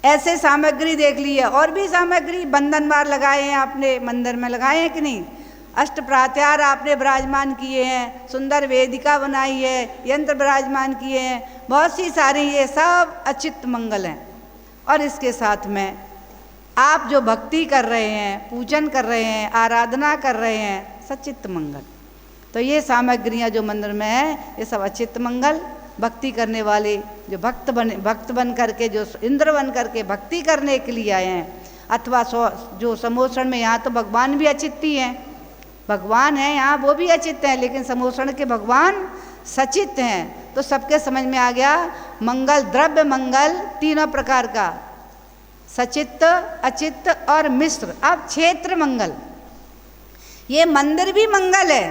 ऐसे सामग्री देख ली है, और भी सामग्री, बंधनवार लगाए हैं आपने, मंदिर में लगाए हैं कि नहीं? अष्ट प्रात्यार आपने विराजमान किए हैं, सुंदर वेदिका बनाई है, यंत्र विराजमान किए हैं, बहुत सी सारी, ये सब अचित मंगल हैं। और इसके साथ में आप जो भक्ति कर रहे हैं, पूजन कर रहे हैं, आराधना कर रहे हैं, सचित मंगल। तो ये सामग्रियाँ जो मंदिर में है, ये सब अचित मंगल। भक्ति करने वाले जो भक्त बन करके, जो इंद्र बन करके भक्ति करने के लिए आए हैं, अथवा जो समोसरण में, यहाँ तो भगवान भी अचित ही हैं, भगवान हैं यहाँ, वो भी अचित हैं, लेकिन समोसरण के भगवान सचित हैं। तो सबके समझ में आ गया। मंगल, द्रव्य मंगल तीनों प्रकार का, सचित, अचित और मिश्र। अब क्षेत्र मंगल, ये मंदिर भी मंगल है,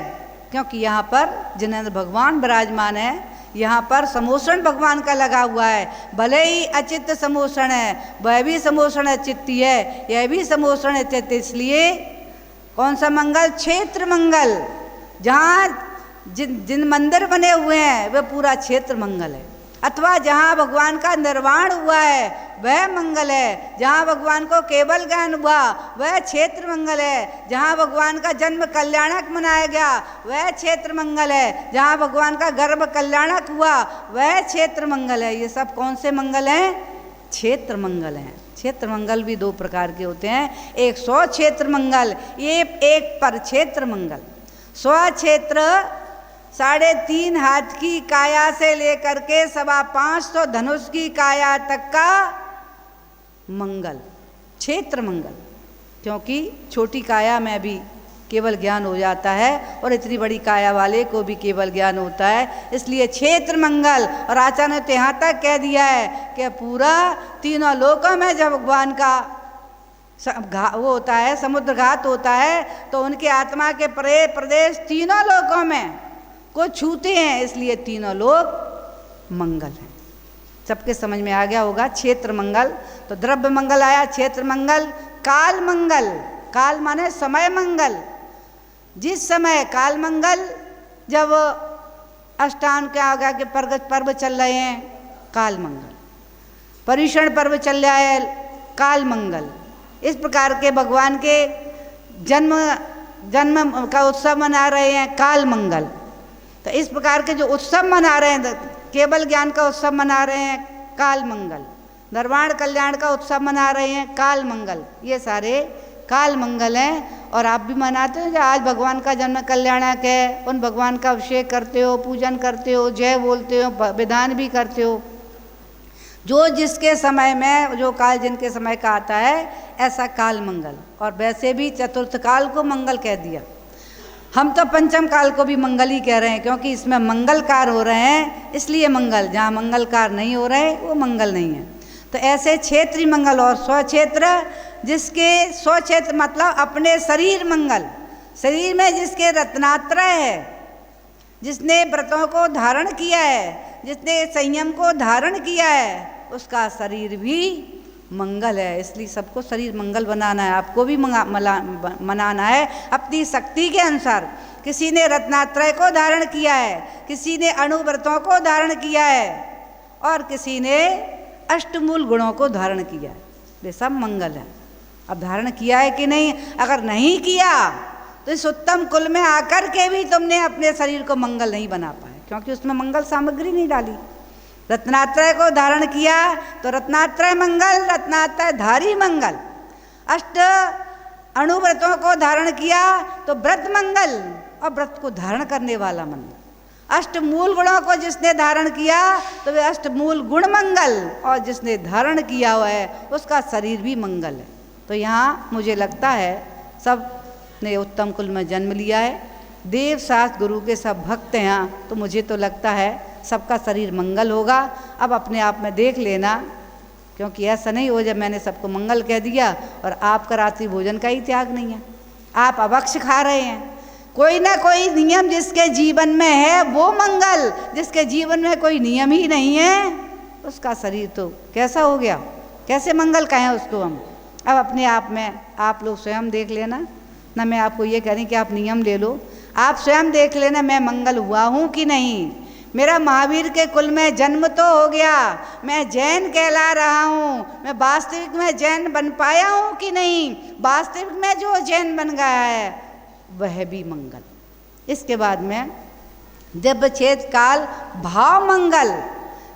क्योंकि यहाँ पर जिनेंद्र भगवान विराजमान है, यहाँ पर समोसरण भगवान का लगा हुआ है। भले ही अचित समोसरण है, वह भी समोसरण अचित ही है, यह भी समोसरण अचित, इसलिए कौन सा मंगल? क्षेत्र मंगल। जहाँ जिन मंदिर बने हुए हैं वह पूरा क्षेत्र मंगल है। अथवा जहाँ भगवान का निर्वाण हुआ है वह मंगल है, जहाँ भगवान को केवल ज्ञान हुआ वह क्षेत्र मंगल है, जहाँ भगवान का जन्म कल्याणक मनाया गया वह क्षेत्र मंगल है, जहाँ भगवान का गर्भ कल्याणक हुआ वह क्षेत्र मंगल है। ये सब कौन से मंगल हैं? क्षेत्र मंगल हैं। क्षेत्र मंगल भी दो प्रकार के होते हैं, एक स्व क्षेत्र मंगल, ये एक पर क्षेत्र मंगल। स्व क्षेत्र 3.5 हाथ की काया से लेकर के 525 धनुष की काया तक का मंगल, क्षेत्र मंगल। क्योंकि छोटी काया में भी केवल ज्ञान हो जाता है और इतनी बड़ी काया वाले को भी केवल ज्ञान होता है, इसलिए क्षेत्र मंगल। और आचार्य ने तो यहाँ तक कह दिया है कि पूरा तीनों लोकों में जब भगवान का वो होता है, समुद्र घात होता है, तो उनके आत्मा के प्रदेश तीनों लोकों में को छूते हैं, इसलिए तीनों लोक मंगल हैं। सबके समझ में आ गया होगा। क्षेत्र मंगल तो द्रव्य मंगल आया, क्षेत्र मंगल, काल मंगल, काल माने समय मंगल। जिस समय काल मंगल, जब अष्टांग के आगे के पर्व चल रहे हैं काल मंगल, पर्युषण पर्व चल रहा है काल मंगल। इस प्रकार के भगवान के जन्म का उत्सव मना रहे हैं काल मंगल। तो इस प्रकार के जो उत्सव मना रहे हैं, केवल ज्ञान का उत्सव मना रहे हैं काल मंगल, निर्वाण कल्याण का उत्सव मना रहे हैं काल मंगल, ये सारे काल मंगल हैं। और आप भी मनाते हो, जो आज भगवान का जन्म कल्याणक है, उन भगवान का अभिषेक करते हो, पूजन करते हो, जय बोलते हो, विधान भी करते हो। जो जिसके समय में, जो काल जिनके समय का आता है, ऐसा काल मंगल। और वैसे भी चतुर्थ काल को मंगल कह दिया, हम तो पंचम काल को भी मंगल ही कह रहे हैं, क्योंकि इसमें मंगल कार हो रहे हैं, इसलिए मंगल। जहाँ मंगल कार नहीं हो रहे वो मंगल नहीं है। तो ऐसे क्षेत्रीय मंगल और स्वक्षेत्र, जिसके स्वक्षेत्र मतलब अपने शरीर मंगल, शरीर में जिसके रत्नात्रय है, जिसने व्रतों को धारण किया है, जिसने संयम को धारण किया है, उसका शरीर भी मंगल है। इसलिए सबको शरीर मंगल बनाना है, आपको भी मनाना है अपनी शक्ति के अनुसार। किसी ने रत्नात्रय को धारण किया है, किसी ने अणुव्रतों को धारण किया है, और किसी ने अष्टमूल गुणों को धारण किया है। वे सब मंगल है। अब धारण किया है कि नहीं? अगर नहीं किया तो इस उत्तम कुल में आकर के भी तुमने अपने शरीर को मंगल नहीं बना पाए, क्योंकि उसमें मंगल सामग्री नहीं डाली। रत्नात्रय को धारण किया तो रत्नात्रय मंगल, रत्नात्रय धारी मंगल। अष्ट अणुव्रतों को धारण किया तो व्रत मंगल, और व्रत को धारण करने वाला मंगल। अष्ट मूल गुणों को जिसने धारण किया तो वे अष्ट मूल गुण मंगल, और जिसने धारण किया हुआ है उसका शरीर भी मंगल है। तो यहाँ मुझे लगता है सब ने उत्तम कुल में जन्म लिया है, देव शास्त्र गुरु के सब भक्त हैं यहाँ, तो मुझे तो लगता है सबका शरीर मंगल होगा। अब अपने आप में देख लेना, क्योंकि ऐसा नहीं हो जब मैंने सबको मंगल कह दिया और आपका रात्रि भोजन का ही त्याग नहीं है, आप अभक्ष खा रहे हैं। कोई ना कोई नियम जिसके जीवन में है वो मंगल, जिसके जीवन में कोई नियम ही नहीं है उसका शरीर तो कैसा हो गया, कैसे मंगल कहें उसको हम। अब अपने आप में आप लोग स्वयं देख लेना ना, मैं आपको ये कह रही कि आप नियम ले लो, आप स्वयं देख लेना मैं मंगल हुआ हूँ कि नहीं। मेरा महावीर के कुल में जन्म तो हो गया, मैं जैन कहला रहा हूँ, मैं वास्तविक में जैन बन पाया हूँ कि नहीं। वास्तविक में जो जैन बन गया है वह भी मंगल। इसके बाद में दिव्य छेद काल भाव मंगल,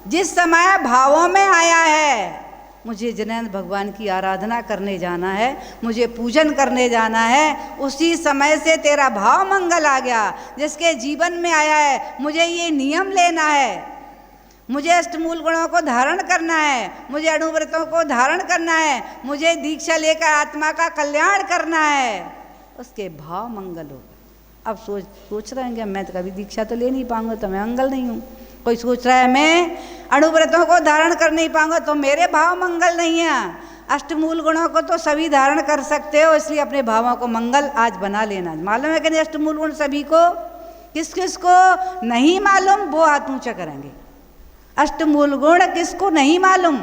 जिस समय भावों में आया है, मुझे जिनेंद्र भगवान की आराधना करने जाना है, मुझे पूजन करने जाना है, उसी समय से तेरा भाव मंगल आ गया। जिसके जीवन में आया है मुझे ये नियम लेना है, मुझे अष्टमूल गुणों को धारण करना है, मुझे अणुव्रतों को धारण करना है, मुझे दीक्षा लेकर आत्मा का कल्याण करना है, उसके भाव मंगल होगा। अब सोच रहे हैं कि मैं तो कभी दीक्षा तो ले नहीं पाऊंगा तो मैं मंगल नहीं हूँ। कोई सोच रहा है मैं अणुव्रतों को धारण कर नहीं पाऊंगा तो मेरे भाव मंगल नहीं है। अष्टमूल गुणों को तो सभी धारण कर सकते हो, इसलिए अपने भावों को मंगल आज बना लेना। मालूम है कि नहीं अष्टमूल गुण सभी को? किस किस को नहीं मालूम वो हाथ ऊंचा करेंगे। अष्टमूल गुण किसको नहीं मालूम?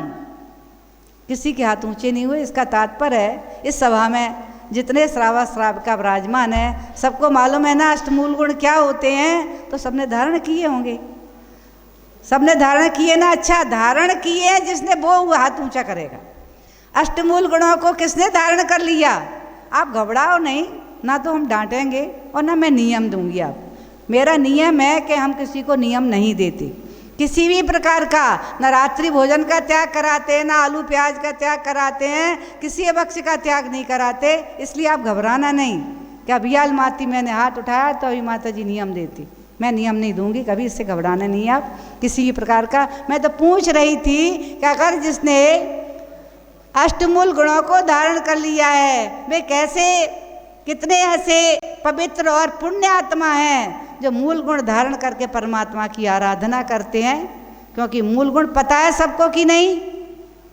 किसी के हाथ ऊंचे नहीं हुए। इसका तात्पर्य है इस सभा में जितने श्रावका विराजमान है सबको मालूम है ना अष्टमूल गुण क्या होते हैं, तो सबने धारण किए होंगे। सबने धारण किए ना, अच्छा धारण किए जिसने वो हाथ ऊंचा करेगा। अष्टमूल गुणों को किसने धारण कर लिया? आप घबराओ नहीं, ना तो हम डांटेंगे और ना मैं नियम दूंगी। आप, मेरा नियम है कि हम किसी को नियम नहीं देते किसी भी प्रकार का, न रात्रि भोजन का त्याग कराते हैं, ना आलू प्याज का त्याग कराते हैं, किसी भक्ष्य का त्याग नहीं कराते। इसलिए आप घबराना नहीं कि अभियाल माती मैंने हाथ उठाया तो अभी माता जी नियम देती, मैं नियम नहीं दूंगी कभी, इससे घबराना नहीं है आप किसी भी प्रकार का। मैं तो पूछ रही थी कि अगर जिसने अष्टमूल गुणों को धारण कर लिया है वे कैसे, कितने ऐसे पवित्र और पुण्य आत्मा हैं जो मूल गुण धारण करके परमात्मा की आराधना करते हैं। क्योंकि मूल गुण पता है सबको कि नहीं,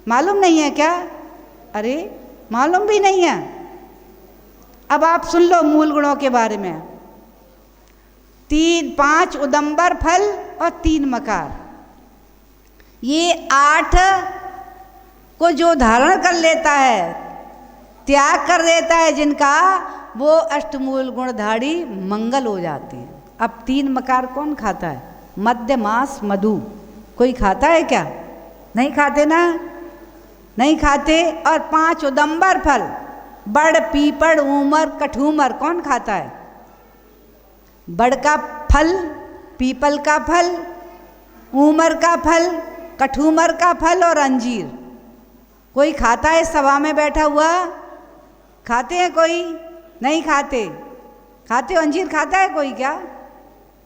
मालूम नहीं है क्या? अरे मालूम भी नहीं है। अब आप सुन लो मूल गुणों के बारे में। 5 उदंबर फल और 3 मकार, ये 8 को जो धारण कर लेता है, त्याग कर देता है जिनका, वो अष्टमूल गुणधारी मंगल हो जाते हैं। अब 3 मकार कौन खाता है? मध्य मास मधु कोई खाता है क्या? नहीं खाते ना, नहीं खाते। और 5 उदंबर फल, बड़ पीपड़ ऊमर कठूमर कौन खाता है? बड़ का फल, पीपल का फल, ऊमर का फल, कठूमर का फल और अंजीर कोई खाता है? सभा में बैठा हुआ खाते हैं कोई? नहीं खाते। खाते हो? अंजीर खाता है कोई क्या?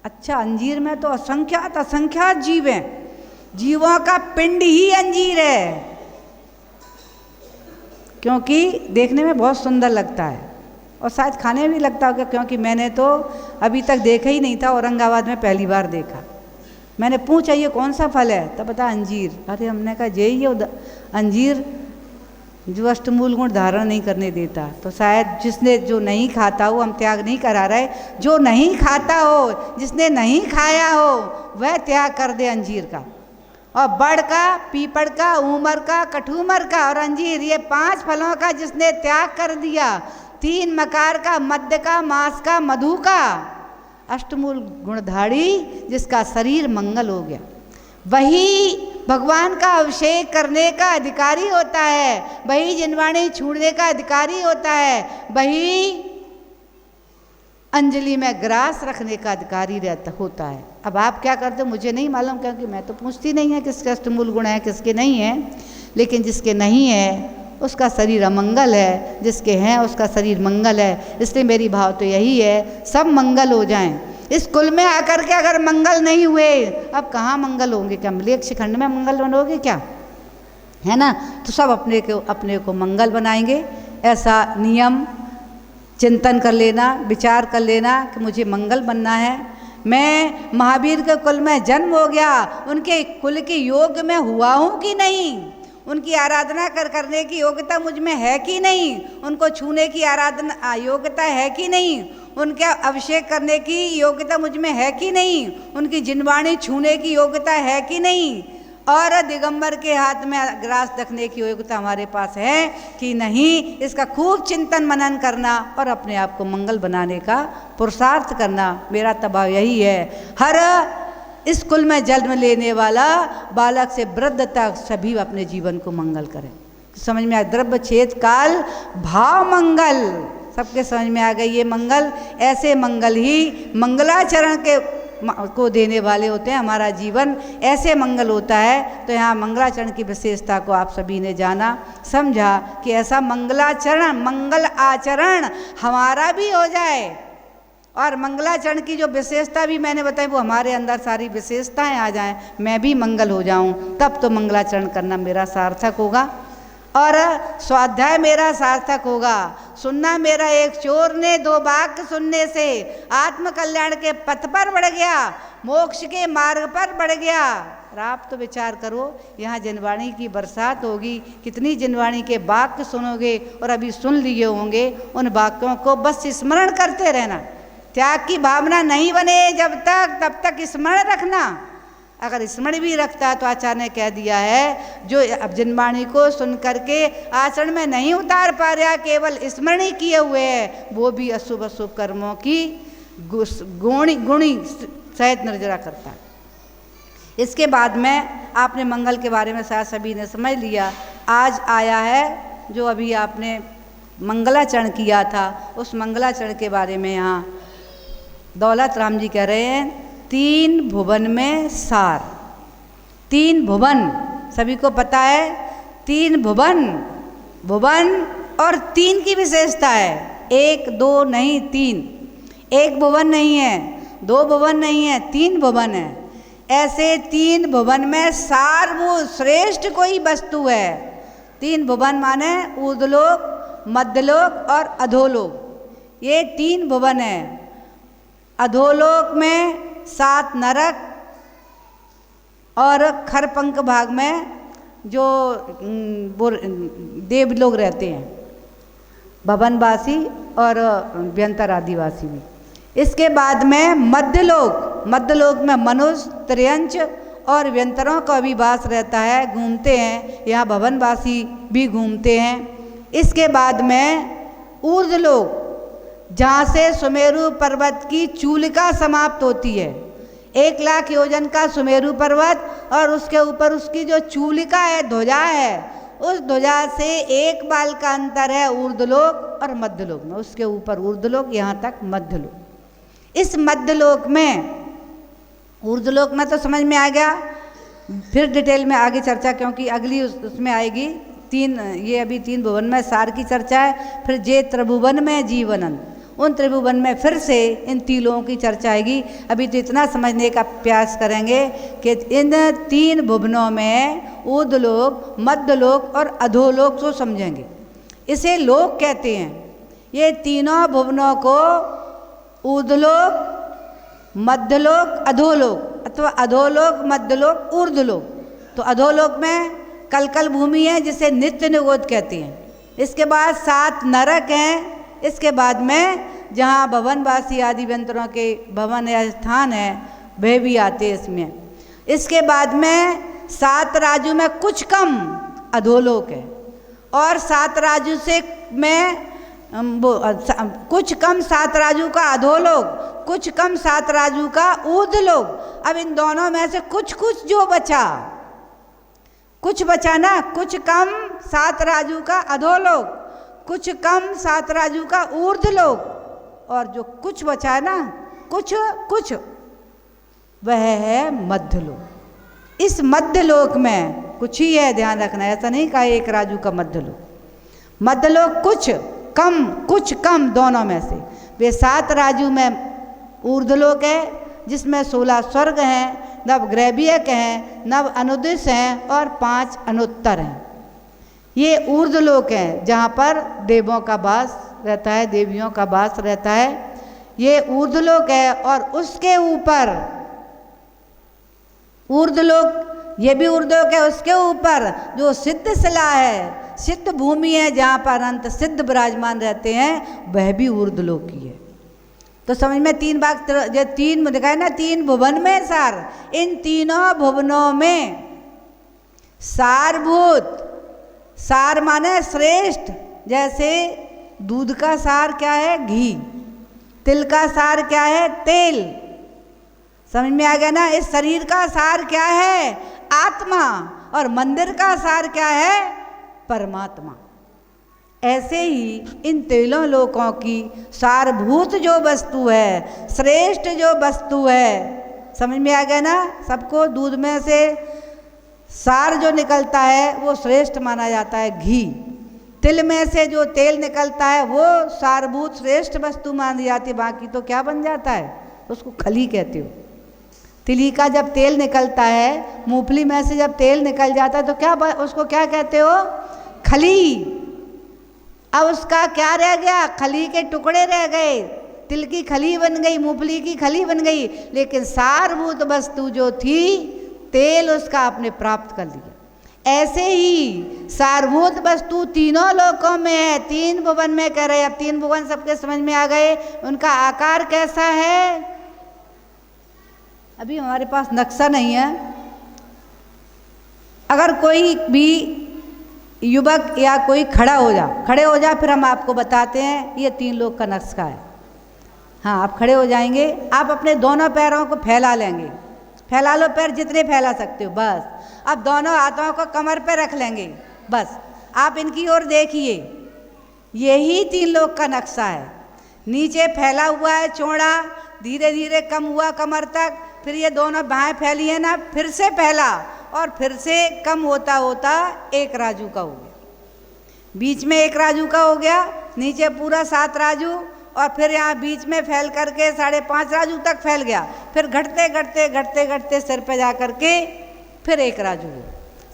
अच्छा, अंजीर में तो असंख्यात जीव हैं, जीवों का पिंड ही अंजीर है, क्योंकि देखने में बहुत सुंदर लगता है और शायद खाने में भी लगता होगा, क्योंकि मैंने तो अभी तक देखा ही नहीं था, औरंगाबाद में पहली बार देखा। मैंने पूछा ये कौन सा फल है, तब बता अंजीर। अरे हमने कहा यही है अंजीर जो अष्टमूल गुण धारण नहीं करने देता। तो शायद जिसने जो नहीं खाता हो, हम त्याग नहीं करा रहे, जो नहीं खाता हो, जिसने नहीं खाया हो वह त्याग कर दे अंजीर का। और बड़ का, पीपड़ का, ऊमर का, कठूमर का और अंजीर, ये 5 फलों का जिसने त्याग कर दिया, 3 मकार का, मध्य का, मास का, मधु का, अष्टमूल गुणधारी जिसका शरीर मंगल हो गया, वही भगवान का अभिषेक करने का अधिकारी होता है, वही जिनवाणी छूने का अधिकारी होता है, वही अंजलि में ग्रास रखने का अधिकारी होता है। अब आप क्या करते हो मुझे नहीं मालूम, क्योंकि मैं तो पूछती नहीं है किसके अष्टमूल गुण है किसके नहीं है, लेकिन जिसके नहीं है उसका शरीर अमंगल है, जिसके हैं उसका शरीर मंगल है। इसलिए मेरी भाव तो यही है, सब मंगल हो जाएं। इस कुल में आकर के अगर मंगल नहीं हुए, अब कहाँ मंगल होंगे? क्या मलेच्छ शिखंड में मंगल बनोगे क्या? है ना? तो सब अपने को मंगल बनाएंगे। ऐसा नियम चिंतन कर लेना, विचार कर लेना कि मुझे मंगल बनना है। मैं महावीर के कुल में जन्म हो गया, उनके कुल के योग में हुआ हूँ कि नहीं, उनकी आराधना करने की योग्यता मुझ में है कि नहीं, उनको छूने की आराधना योग्यता है कि नहीं, उनके अभिषेक करने की योग्यता मुझ में है कि नहीं, उनकी जिनवाणी छूने की योग्यता है कि नहीं, और दिगंबर के हाथ में ग्रास रखने की योग्यता हमारे पास है कि नहीं। इसका खूब चिंतन मनन करना और अपने आप को मंगल बनाने का पुरुषार्थ करना, मेरा तबाह यही है। हर इस कुल में जन्म लेने वाला बालक से वृद्ध तक सभी अपने जीवन को मंगल करें। समझ में आ? द्रव्य छेद काल भाव मंगल, सबके समझ में आ गई ये मंगल। ऐसे मंगल ही मंगलाचरण के को देने वाले होते हैं। हमारा जीवन ऐसे मंगल होता है। तो यहाँ मंगलाचरण की विशेषता को आप सभी ने जाना, समझा कि ऐसा मंगलाचरण, मंगल आचरण हमारा भी हो जाए। और मंगलाचरण की जो विशेषता भी मैंने बताई वो हमारे अंदर सारी विशेषताएं आ जाएं, मैं भी मंगल हो जाऊं, तब तो मंगलाचरण करना मेरा सार्थक होगा और स्वाध्याय मेरा सार्थक होगा। सुनना मेरा एक चोर ने 2 वाक्य सुनने से आत्म कल्याण के पथ पर बढ़ गया, मोक्ष के मार्ग पर बढ़ गया। और आप तो विचार करो, यहाँ जिनवाणी की बरसात होगी, कितनी जिनवाणी के वाक्य सुनोगे और अभी सुन लिए होंगे। उन वाक्यों को बस स्मरण करते रहना। त्याग की भावना नहीं बने जब तक, तब तक स्मरण रखना। अगर स्मरण भी रखता है तो आचार्य ने कह दिया है, जो अब जिनवाणी को सुन करके आचरण में नहीं उतार पा रहा, केवल स्मरण ही किए हुए है, वो भी अशुभ अशुभ कर्मों की गुणी सहित निर्जरा करता है। इसके बाद में आपने मंगल के बारे में शायद सभी ने समझ लिया। आज आया है जो अभी आपने मंगलाचरण किया था, उस मंगलाचरण के बारे में यहाँ दौलत राम जी कह रहे हैं, 3 भुवन में सार। 3 भुवन सभी को पता है, 3 भुवन, भुवन और 3 की विशेषता है, 1 2 नहीं 3। 1 भुवन नहीं है, 2 भुवन नहीं है, 3 भुवन है। ऐसे 3 भुवन में सारभूत श्रेष्ठ कोई वस्तु है। 3 भुवन माने ऊर्ध्वलोक, मध्यलोक और अधोलोक, ये 3 भुवन है। अधोलोक में 7 नरक और खरपंख भाग में जो देव लोग रहते हैं, भवनवासी और व्यंतर आदिवासी भी। इसके बाद में मध्यलोक, मध्यलोक में मनुष्य, त्रियंच और व्यंतरों का भी वास रहता है, घूमते हैं, यहाँ भवनवासी भी घूमते हैं। इसके बाद में ऊर्ध्वलोक, जहाँ से सुमेरु पर्वत की चूलिका समाप्त होती है। 1 लाख योजन का सुमेरु पर्वत और उसके ऊपर उसकी जो चूलिका है, ध्वजा है, उस ध्वजा से 1 बाल का अंतर है ऊर्ध्वलोक और मध्यलोक में। उसके ऊपर ऊर्ध्वलोक, यहाँ तक मध्यलोक। इस मध्यलोक में, ऊर्ध्वलोक में तो समझ में आ गया, फिर डिटेल में आगे चर्चा, क्योंकि अगली उसमें आएगी 3, ये अभी 3 भुवन में सार की चर्चा है। फिर जे त्रिभुवन में जीवनंत, उन त्रिभुवन में फिर से इन 3 लोगों की चर्चा आएगी। अभी तो इतना समझने का प्रयास करेंगे कि इन 3 भुवनों में ऊर्ध्वलोक, मध्यलोक और अधोलोक को समझेंगे। इसे लोक कहते हैं। ये तीनों भुवनों को ऊर्ध्वलोक, मध्यलोक, अधोलोक अथवा अधोलोक, मध्यलोक, ऊर्ध्वलोक। तो अधोलोक में कलकल भूमि है जिसे नित्य निगोद कहते हैं। इसके बाद 7 नरक हैं। इसके बाद में जहाँ भवनवासी आदि व्यंतरों के भवन या स्थान है, वह भी आते हैं इसमें। इसके बाद में 7 राजू में कुछ कम अधोलोक है, और 7 राजू से में कुछ कम 7 राजू का अधोलोक, कुछ कम 7 राजू का ऊर्ध्वलोक। अब इन दोनों में से कुछ कुछ जो बचा, कुछ बचा ना, कुछ कम 7 राजू का अधोलोक, कुछ कम 7 राजू का ऊर्ध्वलोक, और जो कुछ बचा है ना, कुछ कुछ, वह है मध्यलोक। इस मध्यलोक में कुछ ही है, ध्यान रखना, ऐसा नहीं कहा 1 राजू का मध्यलोक। मध्यलोक कुछ कम दोनों में से। वे 7 राजू में ऊर्ध्वलोक है, जिसमें 16 स्वर्ग हैं, 9 ग्रैवियक हैं, 9 अनुदिश हैं और 5 अनुत्तर हैं। ये ऊर्ध्वलोक है जहाँ पर देवों का वास रहता है, देवियों का वास रहता है। ये ऊर्ध्वलोक है, और उसके ऊपर ऊर्ध्वलोक, ये भी ऊर्ध्वलोक है, उसके ऊपर जो सिद्ध शिला है, सिद्ध भूमि है, जहाँ पर अनंत सिद्ध विराजमान रहते हैं, वह भी ऊर्ध्वलोक की है। तो समझ में 3 भाग, जो 3 दिखाए ना, 3 भुवन में सार। इन तीनों भुवनों में सारभूत, सार माने श्रेष्ठ। जैसे दूध का सार क्या है? घी। तिल का सार क्या है? तेल। समझ में आ गया ना? इस शरीर का सार क्या है? आत्मा। और मंदिर का सार क्या है? परमात्मा। ऐसे ही इन तीनों लोकों की सारभूत जो वस्तु है, श्रेष्ठ जो वस्तु है, समझ में आ गया ना? सबको दूध में से सार जो निकलता है वो श्रेष्ठ माना जाता है, घी। तिल में से जो तेल निकलता है वो सारभूत श्रेष्ठ वस्तु मानी जाती है। बाकी तो क्या बन जाता है? उसको खली कहते हो। तिली का जब तेल निकलता है, मूंगफली में से जब तेल निकल जाता है तो क्या उसको क्या कहते हो? खली। अब उसका क्या रह गया? खली के टुकड़े रह गए। तिल की खली बन गई, मूंगफली की खली बन गई, लेकिन सारभूत वस्तु जो थी, तेल, उसका आपने प्राप्त कर लिया। ऐसे ही सारभूत वस्तु तीनों लोकों में है, 3 भुवन में कह रहे। अब 3 भुवन सबके समझ में आ गए। उनका आकार कैसा है? अभी हमारे पास नक्शा नहीं है। अगर कोई भी युवक या कोई खड़े हो जा, फिर हम आपको बताते हैं ये 3 लोक का नक्शा है। हाँ, आप खड़े हो जाएंगे, आप अपने दोनों पैरों को फैला लेंगे, फैला लो पैर जितने फैला सकते हो बस। अब दोनों हाथों को कमर पे रख लेंगे बस। आप इनकी ओर देखिए, यही 3 लोक का नक्शा है। नीचे फैला हुआ है चौड़ा, धीरे धीरे कम हुआ कमर तक, फिर ये दोनों बाहें फैली है ना, फिर से फैला और फिर से कम होता होता एक राजू का हो गया, बीच में एक राजू का हो गया, नीचे पूरा 7 राजू, और फिर यहाँ बीच में फैल करके 5.5 राजू तक फैल गया, फिर घटते घटते घटते घटते सिर पे जा करके फिर एक राजू हो।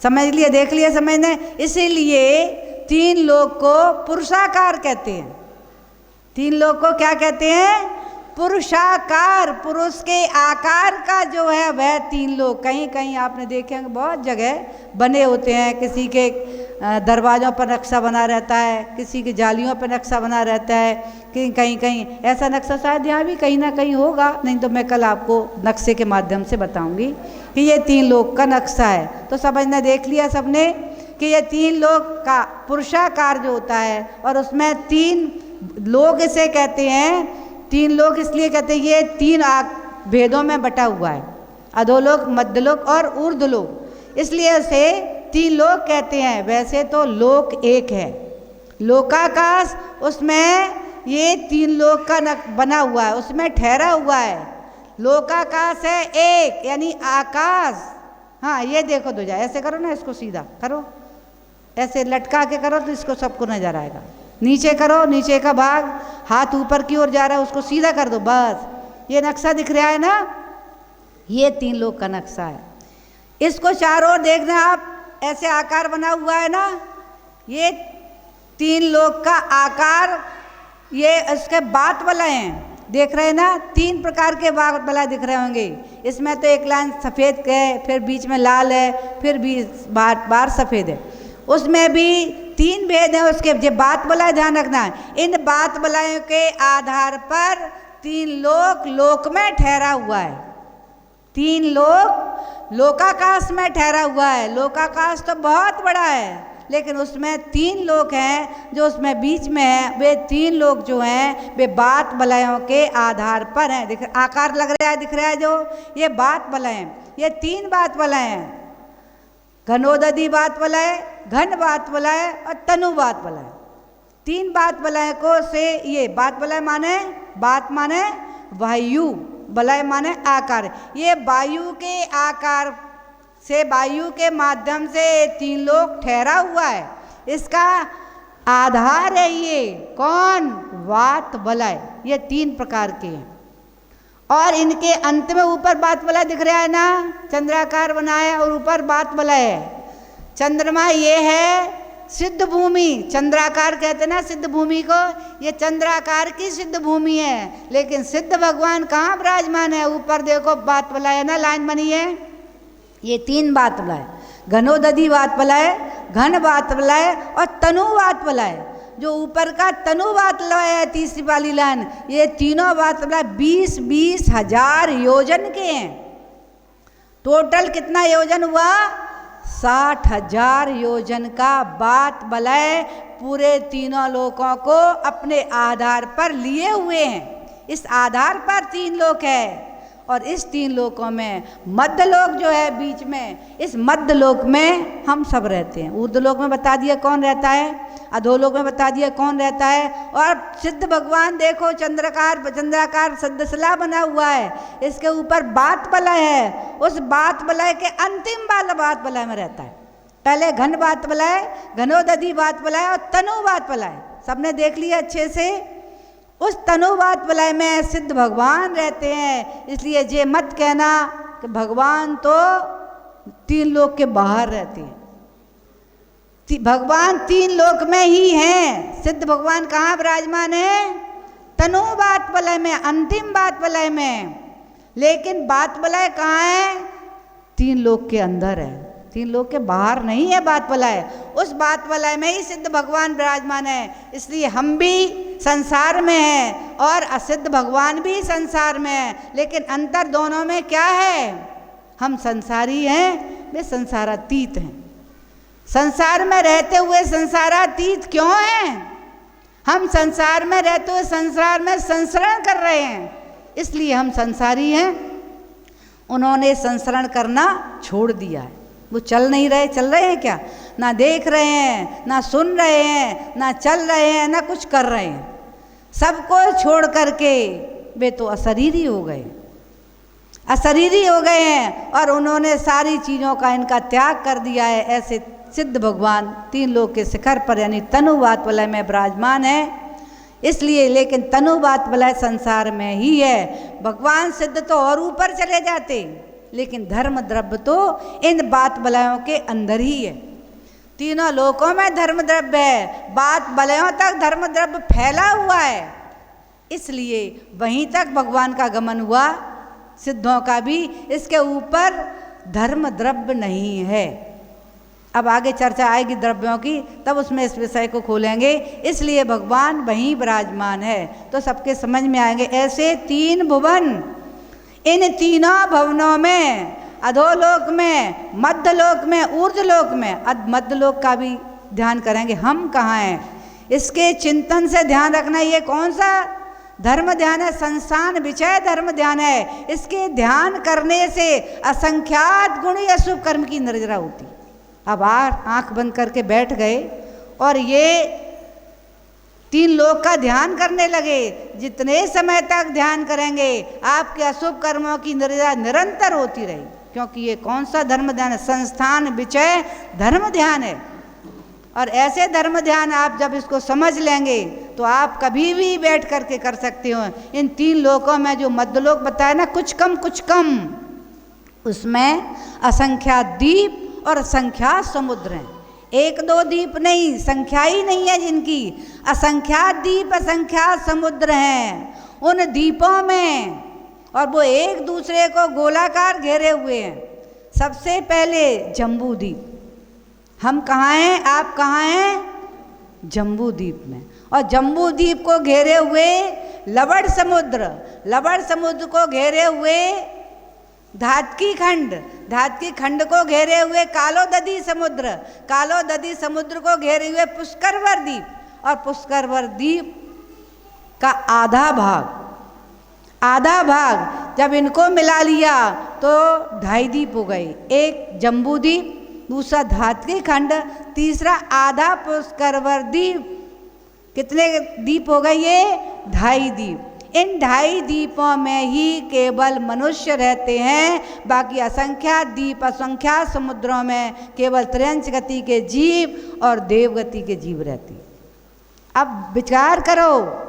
समझ लिए, देख लिए, समझने। इसीलिए 3 लोक को पुरुषाकार कहते हैं। 3 लोक को क्या कहते हैं? पुरुषाकार। पुरुष के आकार का जो है वह 3 लोक। कहीं कहीं आपने देखे हैं बहुत जगह बने होते हैं, किसी के दरवाज़ों पर नक्शा बना रहता है, किसी की जालियों पर नक्शा बना रहता है, कि कहीं कहीं ऐसा नक्शा शायद यहाँ भी कहीं ना कहीं होगा, नहीं तो मैं कल आपको नक्शे के माध्यम से बताऊंगी कि ये 3 लोक का नक्शा है। तो समझना, देख लिया सबने कि ये 3 लोक का पुरुषाकार जो होता है, और उसमें 3 लोक इसे कहते हैं। 3 लोक इसलिए कहते हैं, ये 3 भेदों में बटा हुआ है, अधोलोक, मध्यलोक और ऊर्ध्वलोक, इसलिए उसे 3 लोक कहते हैं। वैसे तो लोक एक है, लोकाकाश, उसमें ये 3 लोक का बना हुआ है, उसमें ठहरा हुआ है। लोकाकाश है एक, यानी आकाश। हाँ, ये देखो दो जा, ऐसे करो ना, इसको सीधा करो, ऐसे लटका के करो तो इसको सबको नजर आएगा। नीचे करो, नीचे का भाग, हाथ ऊपर की ओर जा रहा है, उसको सीधा कर दो बस। ये नक्शा दिख रहा है ना, ये 3 लोक का नक्शा है। इसको चारों ओर देखना आप, ऐसे आकार बना हुआ है ना, ये 3 लोक का आकार। ये इसके बात बलय हैं, देख रहे हैं ना, 3 प्रकार के बात बलय दिख रहे होंगे। इसमें तो एक लाइन सफ़ेद है, फिर बीच में लाल है, फिर बीच बार सफ़ेद है। उसमें भी 3 भेद हैं उसके, जो बात बलय ध्यान रखना है। इन बात बलयों के आधार पर 3 लोक लोक में ठहरा हुआ है। 3 लोक लोकाकाश में ठहरा हुआ है। लोकाकाश तो बहुत बड़ा है, लेकिन उसमें 3 लोक हैं जो उसमें बीच में है। वे 3 लोक जो हैं वे बात बलयों के आधार पर हैं। दिख, आकार लग रहा है, दिख रहा है जो, ये बात बलय हैं। ये 3 बात बलय हैं, घनोदधि बात बलय, घन बात बलय और तनु बात बलय। 3 बात बलय को से, ये बात बलय माने, बात माने वायु, बलय माने आकार। ये वायु के आकार से, वायु के माध्यम से 3 लोक ठहरा हुआ है। इसका आधार है ये कौन? वात बलय। ये 3 प्रकार के हैं, और इनके अंत में ऊपर बात बलय दिख रहा है ना, चंद्राकार बना है और ऊपर बात बलय है। चंद्रमा ये है सिद्ध भूमि, चंद्राकार कहते हैं ना सिद्ध भूमि को, ये चंद्राकार की सिद्ध भूमि है। लेकिन सिद्ध भगवान कहाँ विराजमान है? ऊपर देखो बात बलय है ना, लाइन बनी है, ये 3 बात बलय, घनोदधि बात बलय, घन बात बलय और तनु बात बलय। जो ऊपर का तनु बात बलय है, तीसरी वाली लाइन, ये तीनों बात बलय 20-20 हजार योजन के हैं। टोटल कितना योजन हुआ? 60,000 योजन का बात बलय पूरे तीनों लोकों को अपने आधार पर लिए हुए हैं। इस आधार पर 3 लोक है, और इस 3 लोकों में मध्य लोक जो है बीच में, इस मध्य लोक में हम सब रहते हैं। ऊर्ध्व लोक में बता दिया कौन रहता है, अधोलोक में बता दिया कौन रहता है। और सिद्ध भगवान देखो चंद्राकार सदशिला बना हुआ है, इसके ऊपर बात बलय है, उस बात बलय के अंतिम वाला बात बलय में रहता है। पहले घन बात बलय, घनोदधि बात बलय और तनु बात बलय, सबने देख लिया अच्छे से। उस तनु बात बलय में सिद्ध भगवान रहते हैं। इसलिए ये मत कहना कि भगवान तो 3 लोक के बाहर रहते हैं। भगवान 3 लोक में ही हैं। सिद्ध भगवान कहाँ विराजमान है? तनु बात बलय में, अंतिम बात बलय में। लेकिन बात बलय कहाँ है? 3 लोक के अंदर है, 3 लोक के बाहर नहीं है बात बलय। उस बात बलय में ही सिद्ध भगवान विराजमान है। इसलिए हम भी संसार में हैं और असिद्ध भगवान भी संसार में है। लेकिन अंतर दोनों में क्या है? हम संसारी हैं, वे संसारातीत हैं। संसार में रहते हुए संसारातीत क्यों हैं? हम संसार में रहते हुए संसार में संसरण कर रहे हैं, इसलिए हम संसारी हैं। उन्होंने संसरण करना छोड़ दिया है। वो चल नहीं रहे, चल रहे हैं क्या? ना देख रहे हैं, ना सुन रहे हैं, ना चल रहे हैं, ना कुछ कर रहे हैं। सबको छोड़ करके वे तो अशरीरी हो गए, अशरीरी हो गए हैं और उन्होंने सारी चीज़ों का इनका त्याग कर दिया है। ऐसे सिद्ध भगवान तीन लोक के शिखर पर यानी तनुवात वलय में विराजमान है। इसलिए लेकिन तनुवात वलय संसार में ही है। भगवान सिद्ध तो और ऊपर चले जाते, लेकिन धर्म द्रव्य तो इन बात वलयों के अंदर ही है। तीनों लोकों में धर्म द्रव्य है, बात वलयों तक धर्म द्रव्य फैला हुआ है। इसलिए वहीं तक भगवान का गमन हुआ, सिद्धों का भी। इसके ऊपर धर्म द्रव्य नहीं है। अब आगे चर्चा आएगी द्रव्यों की, तब उसमें इस विषय को खोलेंगे। इसलिए भगवान वहीं विराजमान है, तो सबके समझ में आएंगे। ऐसे तीन भुवन, इन तीनों भवनों में, अधोलोक में, मध्यलोक में, ऊर्ध्वलोक में, मध्यलोक का भी ध्यान करेंगे। हम कहाँ हैं, इसके चिंतन से ध्यान रखना। ये कौन सा धर्म ध्यान है? संस्थान विषय धर्म ध्यान है। इसके ध्यान करने से असंख्यात गुणी अशुभ कर्म की निर्जरा होती। अब आँख बंद करके बैठ गए और ये तीन लोक का ध्यान करने लगे। जितने समय तक ध्यान करेंगे आपके अशुभ कर्मों की निर्जरा निरंतर होती रही। क्योंकि ये कौन सा धर्म ध्यान है? संस्थान विषय धर्म ध्यान है। और ऐसे धर्म ध्यान आप जब इसको समझ लेंगे तो आप कभी भी बैठ करके कर सकते हो। इन तीन लोकों में जो मध्यलोक बताया ना, कुछ कम, उसमें असंख्यात द्वीप और असंख्यात समुद्र हैं। एक दो द्वीप नहीं, संख्या ही नहीं है जिनकी। असंख्यात द्वीप, असंख्यात समुद्र हैं उन द्वीपों में, और वो एक दूसरे को गोलाकार घेरे हुए हैं। सबसे पहले जम्बू द्वीप। हम कहाँ हैं, आप कहाँ हैं? जम्बू द्वीप में। और जम्बू द्वीप को घेरे हुए लवण समुद्र, लवण समुद्र को घेरे हुए धातकी खंड, धातकी खंड को घेरे हुए कालोदधी समुद्र, कालोदधी समुद्र को घेरे हुए पुष्करवर द्वीप, और पुष्करवर द्वीप का आधा भाग जब इनको मिला लिया तो 2.5 द्वीप हो गए। एक जम्बू द्वीप, दूसरा धातकी खंड, तीसरा आधा पुष्करवर द्वीप। कितने द्वीप हो गए ये? 2.5 द्वीप। इन 2.5 द्वीपों में ही केवल मनुष्य रहते हैं। बाकी असंख्यात द्वीप, असंख्यात समुद्रों में केवल त्रयंच गति के जीव और देवगति के जीव रहते हैं। अब विचार करो,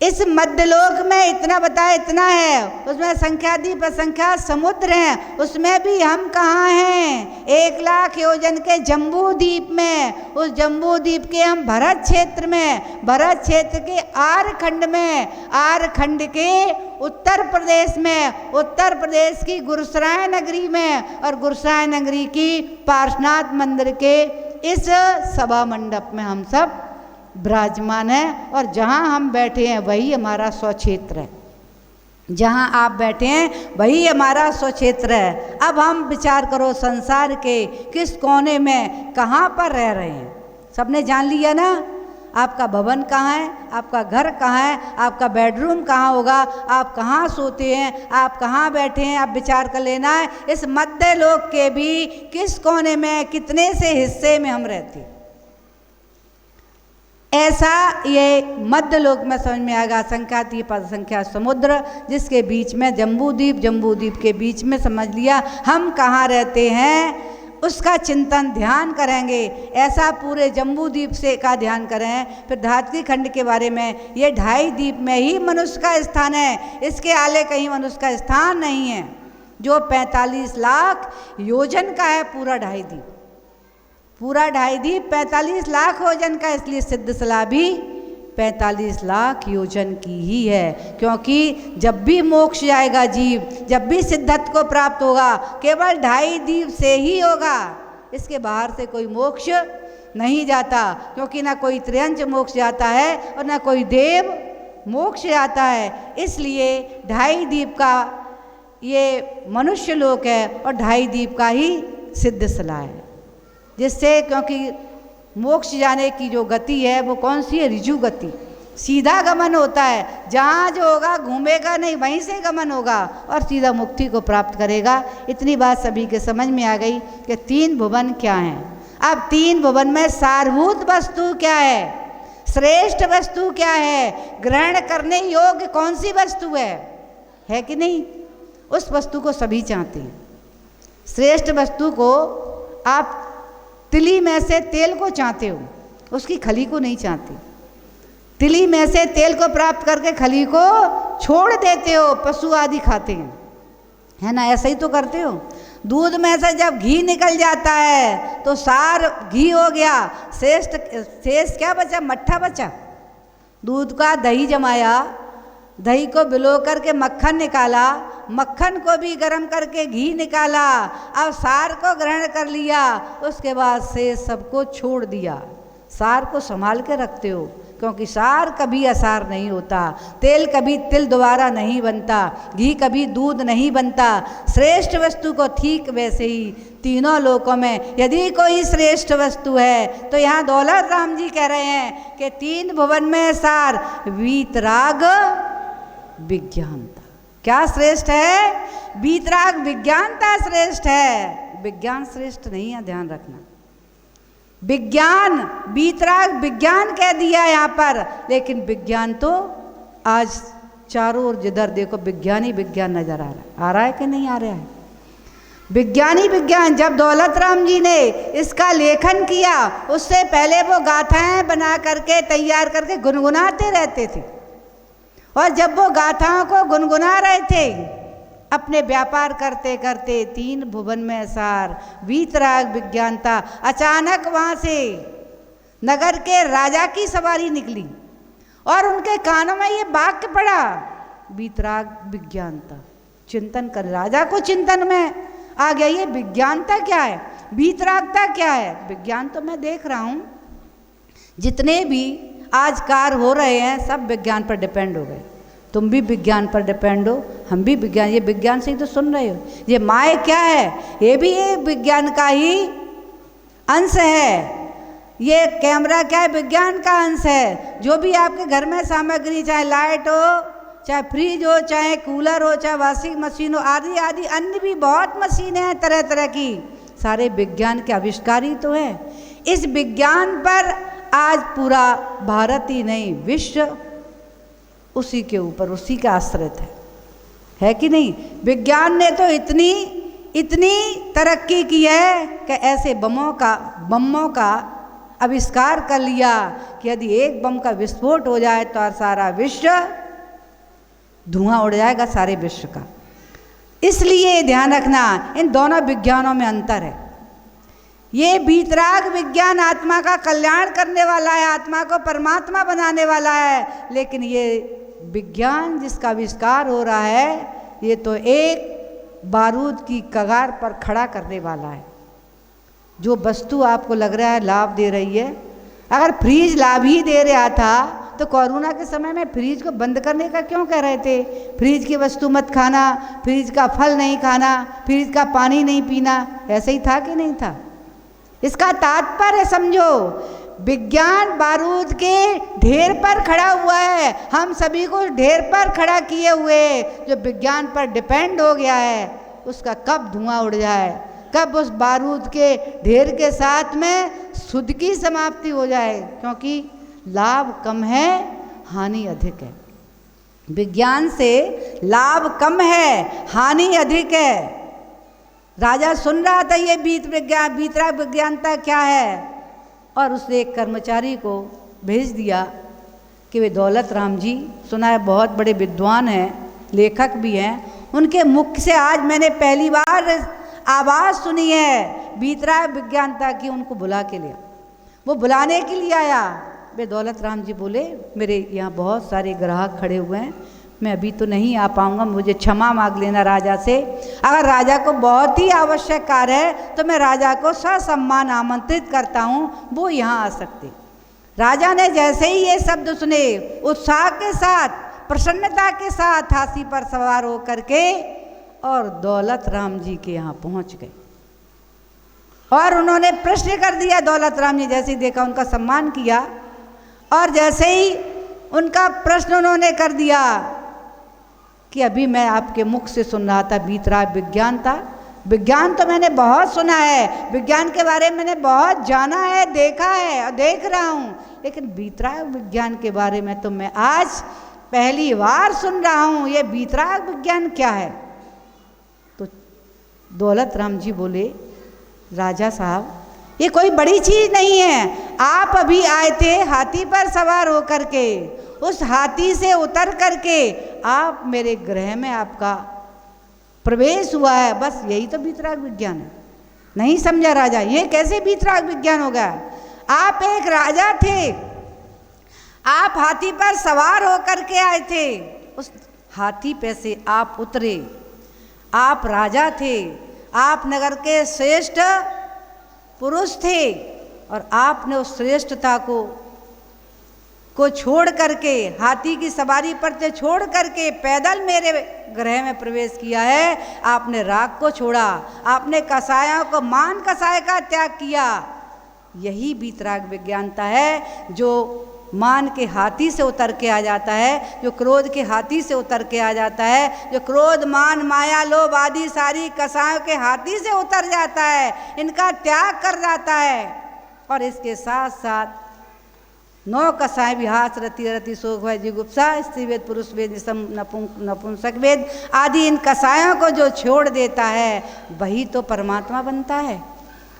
इस मध्यलोक में इतना बताया, इतना है, उसमें असंख्यात द्वीप, असंख्यात समुद्र हैं। उसमें भी हम कहाँ हैं? 1 लाख योजन के जम्बू द्वीप में। उस जम्बू द्वीप के हम भरत क्षेत्र में, भरत क्षेत्र के आरखंड में, आरखंड के उत्तर प्रदेश में, उत्तर प्रदेश की गुरसराय नगरी में, और गुरसराय नगरी की पार्श्वनाथ मंदिर के इस सभा मंडप में हम सब विराजमान है। और जहाँ हम बैठे हैं वही हमारा स्वक्षेत्र है। जहाँ आप बैठे हैं वही हमारा स्वक्षेत्र है। अब हम विचार करो, संसार के किस कोने में कहाँ पर रह रहे हैं? सबने जान लिया ना, आपका भवन कहाँ है, आपका घर कहाँ है, आपका बेडरूम कहाँ होगा, आप कहाँ सोते हैं, आप कहाँ बैठे हैं, आप विचार कर लेना है। इस मध्य लोक के भी किस कोने में, कितने से हिस्से में हम रहते हैं, ऐसा ये मध्य लोक में समझ में आएगा। असंख्यात द्वीप, असंख्यात समुद्र, जिसके बीच में जम्बू द्वीप, जम्बू द्वीप के बीच में समझ लिया हम कहाँ रहते हैं, उसका चिंतन ध्यान करेंगे। ऐसा पूरे जम्बू द्वीप से का ध्यान करें। फिर धातकी खंड के बारे में, ये 2.5 द्वीप में ही मनुष्य का स्थान है, इसके आले कहीं मनुष्य का स्थान नहीं है। जो 45 लाख योजन का है पूरा 2.5 द्वीप, पूरा 2.5 द्वीप 45 लाख योजन का। इसलिए सिद्धशला भी 45 लाख योजन की ही है। क्योंकि जब भी मोक्ष जाएगा जीव, जब भी सिद्धत्व को प्राप्त होगा, केवल 2.5 द्वीप से ही होगा। इसके बाहर से कोई मोक्ष नहीं जाता। क्योंकि ना कोई त्रयंच मोक्ष जाता है और ना कोई देव मोक्ष जाता है। इसलिए 2.5 द्वीप का ये मनुष्य लोक है और 2.5 द्वीप का ही सिद्धशला है। जिससे, क्योंकि मोक्ष जाने की जो गति है वो कौन सी है? ऋजु गति। सीधा गमन होता है, जहाँ जो होगा घूमेगा नहीं, वहीं से गमन होगा और सीधा मुक्ति को प्राप्त करेगा। इतनी बात सभी के समझ में आ गई कि तीन भुवन क्या हैं। अब तीन भुवन में सारभूत वस्तु क्या है, श्रेष्ठ वस्तु क्या है, ग्रहण करने योग्य कौन सी वस्तु है कि नहीं? उस वस्तु को सभी चाहते हैं। श्रेष्ठ वस्तु को आप तिली में से तेल को चाहते हो, उसकी खली को नहीं चाहते। तिली में से तेल को प्राप्त करके खली को छोड़ देते हो, पशु आदि खाते हैं, है ना? ऐसा ही तो करते हो। दूध में से जब घी निकल जाता है तो सार घी हो गया, शेष क्या बचा? मट्ठा बचा। दूध का दही जमाया, दही को भिगो करके मक्खन निकाला, मक्खन को भी गर्म करके घी निकाला, अब सार को ग्रहण कर लिया, उसके बाद से सबको छोड़ दिया। सार को संभाल के रखते हो, क्योंकि सार कभी असार नहीं होता, तेल कभी तिल दोबारा नहीं बनता, घी कभी दूध नहीं बनता। श्रेष्ठ वस्तु को ठीक वैसे ही तीनों लोकों में यदि कोई श्रेष्ठ वस्तु है तो यहाँ दौलत राम जी कह रहे हैं कि तीन भुवन में सार वीतराग विज्ञानता। क्या श्रेष्ठ है? वीतराग विज्ञानता श्रेष्ठ है, विज्ञान श्रेष्ठ नहीं है, ध्यान रखना। विज्ञान, वीतराग विज्ञान कह दिया यहाँ पर, लेकिन विज्ञान तो आज चारों ओर जिधर देखो विज्ञान ही विज्ञान नजर आ रहा है कि नहीं आ रहा है? विज्ञानी विज्ञान। जब दौलत राम जी ने इसका लेखन किया, उससे पहले वो गाथाएं बना करके तैयार करके गुनगुनाते रहते थे, और जब वो गाथाओं को गुनगुना रहे थे, अपने व्यापार करते करते तीन भुवन में सार वीतराग विज्ञानता, अचानक वहाँ से नगर के राजा की सवारी निकली और उनके कानों में ये वाक्य पड़ा, वीतराग विज्ञानता। चिंतन कर, राजा को चिंतन में आ गया, ये विज्ञानता क्या है, वीतरागता क्या है? विज्ञान तो मैं देख रहा हूँ जितने भी आज कार्य हो रहे हैं सब विज्ञान पर डिपेंड हो गए। तुम भी विज्ञान पर डिपेंड हो, हम भी विज्ञान, ये विज्ञान से ही तो सुन रहे हो। ये माय क्या है? ये भी ये विज्ञान का ही अंश है। ये कैमरा क्या है? विज्ञान का अंश है। जो भी आपके घर में सामग्री, चाहे लाइट हो, चाहे फ्रिज हो, चाहे कूलर हो, चाहे वॉशिंग मशीन हो, आदि आदि अन्य भी बहुत मशीनें हैं तरह तरह की, सारे विज्ञान के आविष्कार ही तो है। इस विज्ञान पर आज पूरा भारत ही नहीं, विश्व उसी के ऊपर, उसी के आश्रित है कि नहीं? विज्ञान ने तो इतनी तरक्की की है कि ऐसे बमों का आविष्कार कर लिया कि यदि एक बम का विस्फोट हो जाए तो सारा विश्व धुआं उड़ जाएगा, सारे विश्व का। इसलिए ध्यान रखना, इन दोनों विज्ञानों में अंतर है। ये वीतराग विज्ञान आत्मा का कल्याण करने वाला है, आत्मा को परमात्मा बनाने वाला है, लेकिन ये विज्ञान जिसका आविष्कार हो रहा है, ये तो एक बारूद की कगार पर खड़ा करने वाला है। जो वस्तु आपको लग रहा है लाभ दे रही है, अगर फ्रीज लाभ ही दे रहा था तो कोरोना के समय में फ्रीज को बंद करने का क्यों कह रहे थे? फ्रीज की वस्तु मत खाना, फ्रीज का फल नहीं खाना, फ्रीज का पानी नहीं पीना, ऐसे ही था कि नहीं था? इसका तात्पर्य समझो, विज्ञान बारूद के ढेर पर खड़ा हुआ है, हम सभी को ढेर पर खड़ा किए हुए, जो विज्ञान पर डिपेंड हो गया है, उसका कब धुआं उड़ जाए, कब उस बारूद के ढेर के साथ में शुद्ध की समाप्ति हो जाए, क्योंकि लाभ कम है, हानि अधिक है। विज्ञान से लाभ कम है, हानि अधिक है। राजा सुन रहा था ये वीतराग विज्ञानता क्या है, और उसने एक कर्मचारी को भेज दिया कि वे दौलत राम जी, सुना है बहुत बड़े विद्वान हैं, लेखक भी हैं, उनके मुख से आज मैंने पहली बार आवाज़ सुनी है वीतराग विज्ञानता की, उनको बुला के लिया। वो बुलाने के लिए आया। वे दौलत राम जी बोले, मेरे यहाँ बहुत सारे ग्राहक खड़े हुए हैं, मैं अभी तो नहीं आ पाऊँगा, मुझे क्षमा मांग लेना राजा से। अगर राजा को बहुत ही आवश्यक कार्य है तो मैं राजा को ससम्मान आमंत्रित करता हूँ, वो यहाँ आ सकते। राजा ने जैसे ही ये शब्द सुने, उत्साह के साथ, प्रसन्नता के साथ हाथी पर सवार हो करके और दौलत राम जी के यहाँ पहुँच गए, और उन्होंने प्रश्न कर दिया। दौलत राम जी जैसे ही देखा, उनका सम्मान किया, और जैसे ही उनका प्रश्न उन्होंने कर दिया कि अभी मैं आपके मुख से सुन रहा था वीतराग विज्ञान था। विज्ञान तो मैंने बहुत सुना है, विज्ञान के बारे में मैंने बहुत जाना है, देखा है और देख रहा हूँ, लेकिन वीतराग विज्ञान के बारे में तो मैं आज पहली बार सुन रहा हूँ। ये वीतराग विज्ञान क्या है? तो दौलत राम जी बोले, राजा साहब ये कोई बड़ी चीज नहीं है। आप अभी आए थे हाथी पर सवार होकर के, उस हाथी से उतर करके आप मेरे गृह में आपका प्रवेश हुआ है, बस यही तो वीतराग विज्ञान है। नहीं समझा राजा, ये कैसे वीतराग विज्ञान होगा? आप एक राजा थे, आप हाथी पर सवार होकर के आए थे, उस हाथी पे से आप उतरे, आप राजा थे, आप नगर के श्रेष्ठ पुरुष थे और आपने उस श्रेष्ठता को छोड़ करके, हाथी की सवारी पर से छोड़ करके पैदल मेरे गृह में प्रवेश किया है। आपने राग को छोड़ा, आपने कसायों को, मान कसाय का त्याग किया। यही वीतराग विज्ञानता है जो मान के हाथी से उतर के आ जाता है, जो क्रोध के हाथी से उतर के आ जाता है, जो क्रोध मान माया लोभ आदि सारी कसायों के हाथी से उतर जाता है, इनका त्याग कर जाता है। और इसके साथ साथ 9 कसाय विहास रति रति शोक भय जिगुप्सा स्त्री वेद पुरुष वेद नपुंसक वेद आदि इन कसायों को जो छोड़ देता है वही तो परमात्मा बनता है।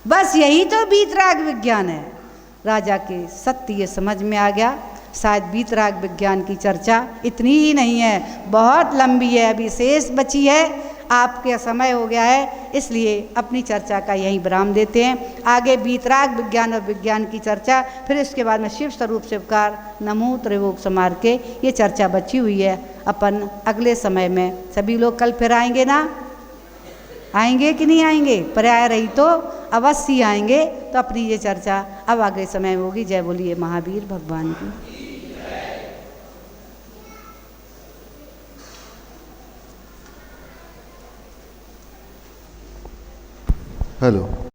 बस यही तो वीतराग विज्ञान है। राजा के सत्य ये समझ में आ गया। शायद वीतराग विज्ञान की चर्चा इतनी ही नहीं है, बहुत लंबी है, अभी शेष बची है। आपके समय हो गया है, इसलिए अपनी चर्चा का यहीं विराम देते हैं। आगे वीतराग विज्ञान और विज्ञान की चर्चा, फिर इसके बाद में शिव स्वरूप शिवकार नमो त्रिलोक समार के ये चर्चा बची हुई है। अपन अगले समय में सभी लोग कल फिर आएंगे ना? आएंगे कि नहीं आएंगे? पर्याय रही तो अवश्य आएंगे। तो अपनी ये चर्चा अब आगे समय में होगी। जय बोलिए महावीर भगवान की। हेलो।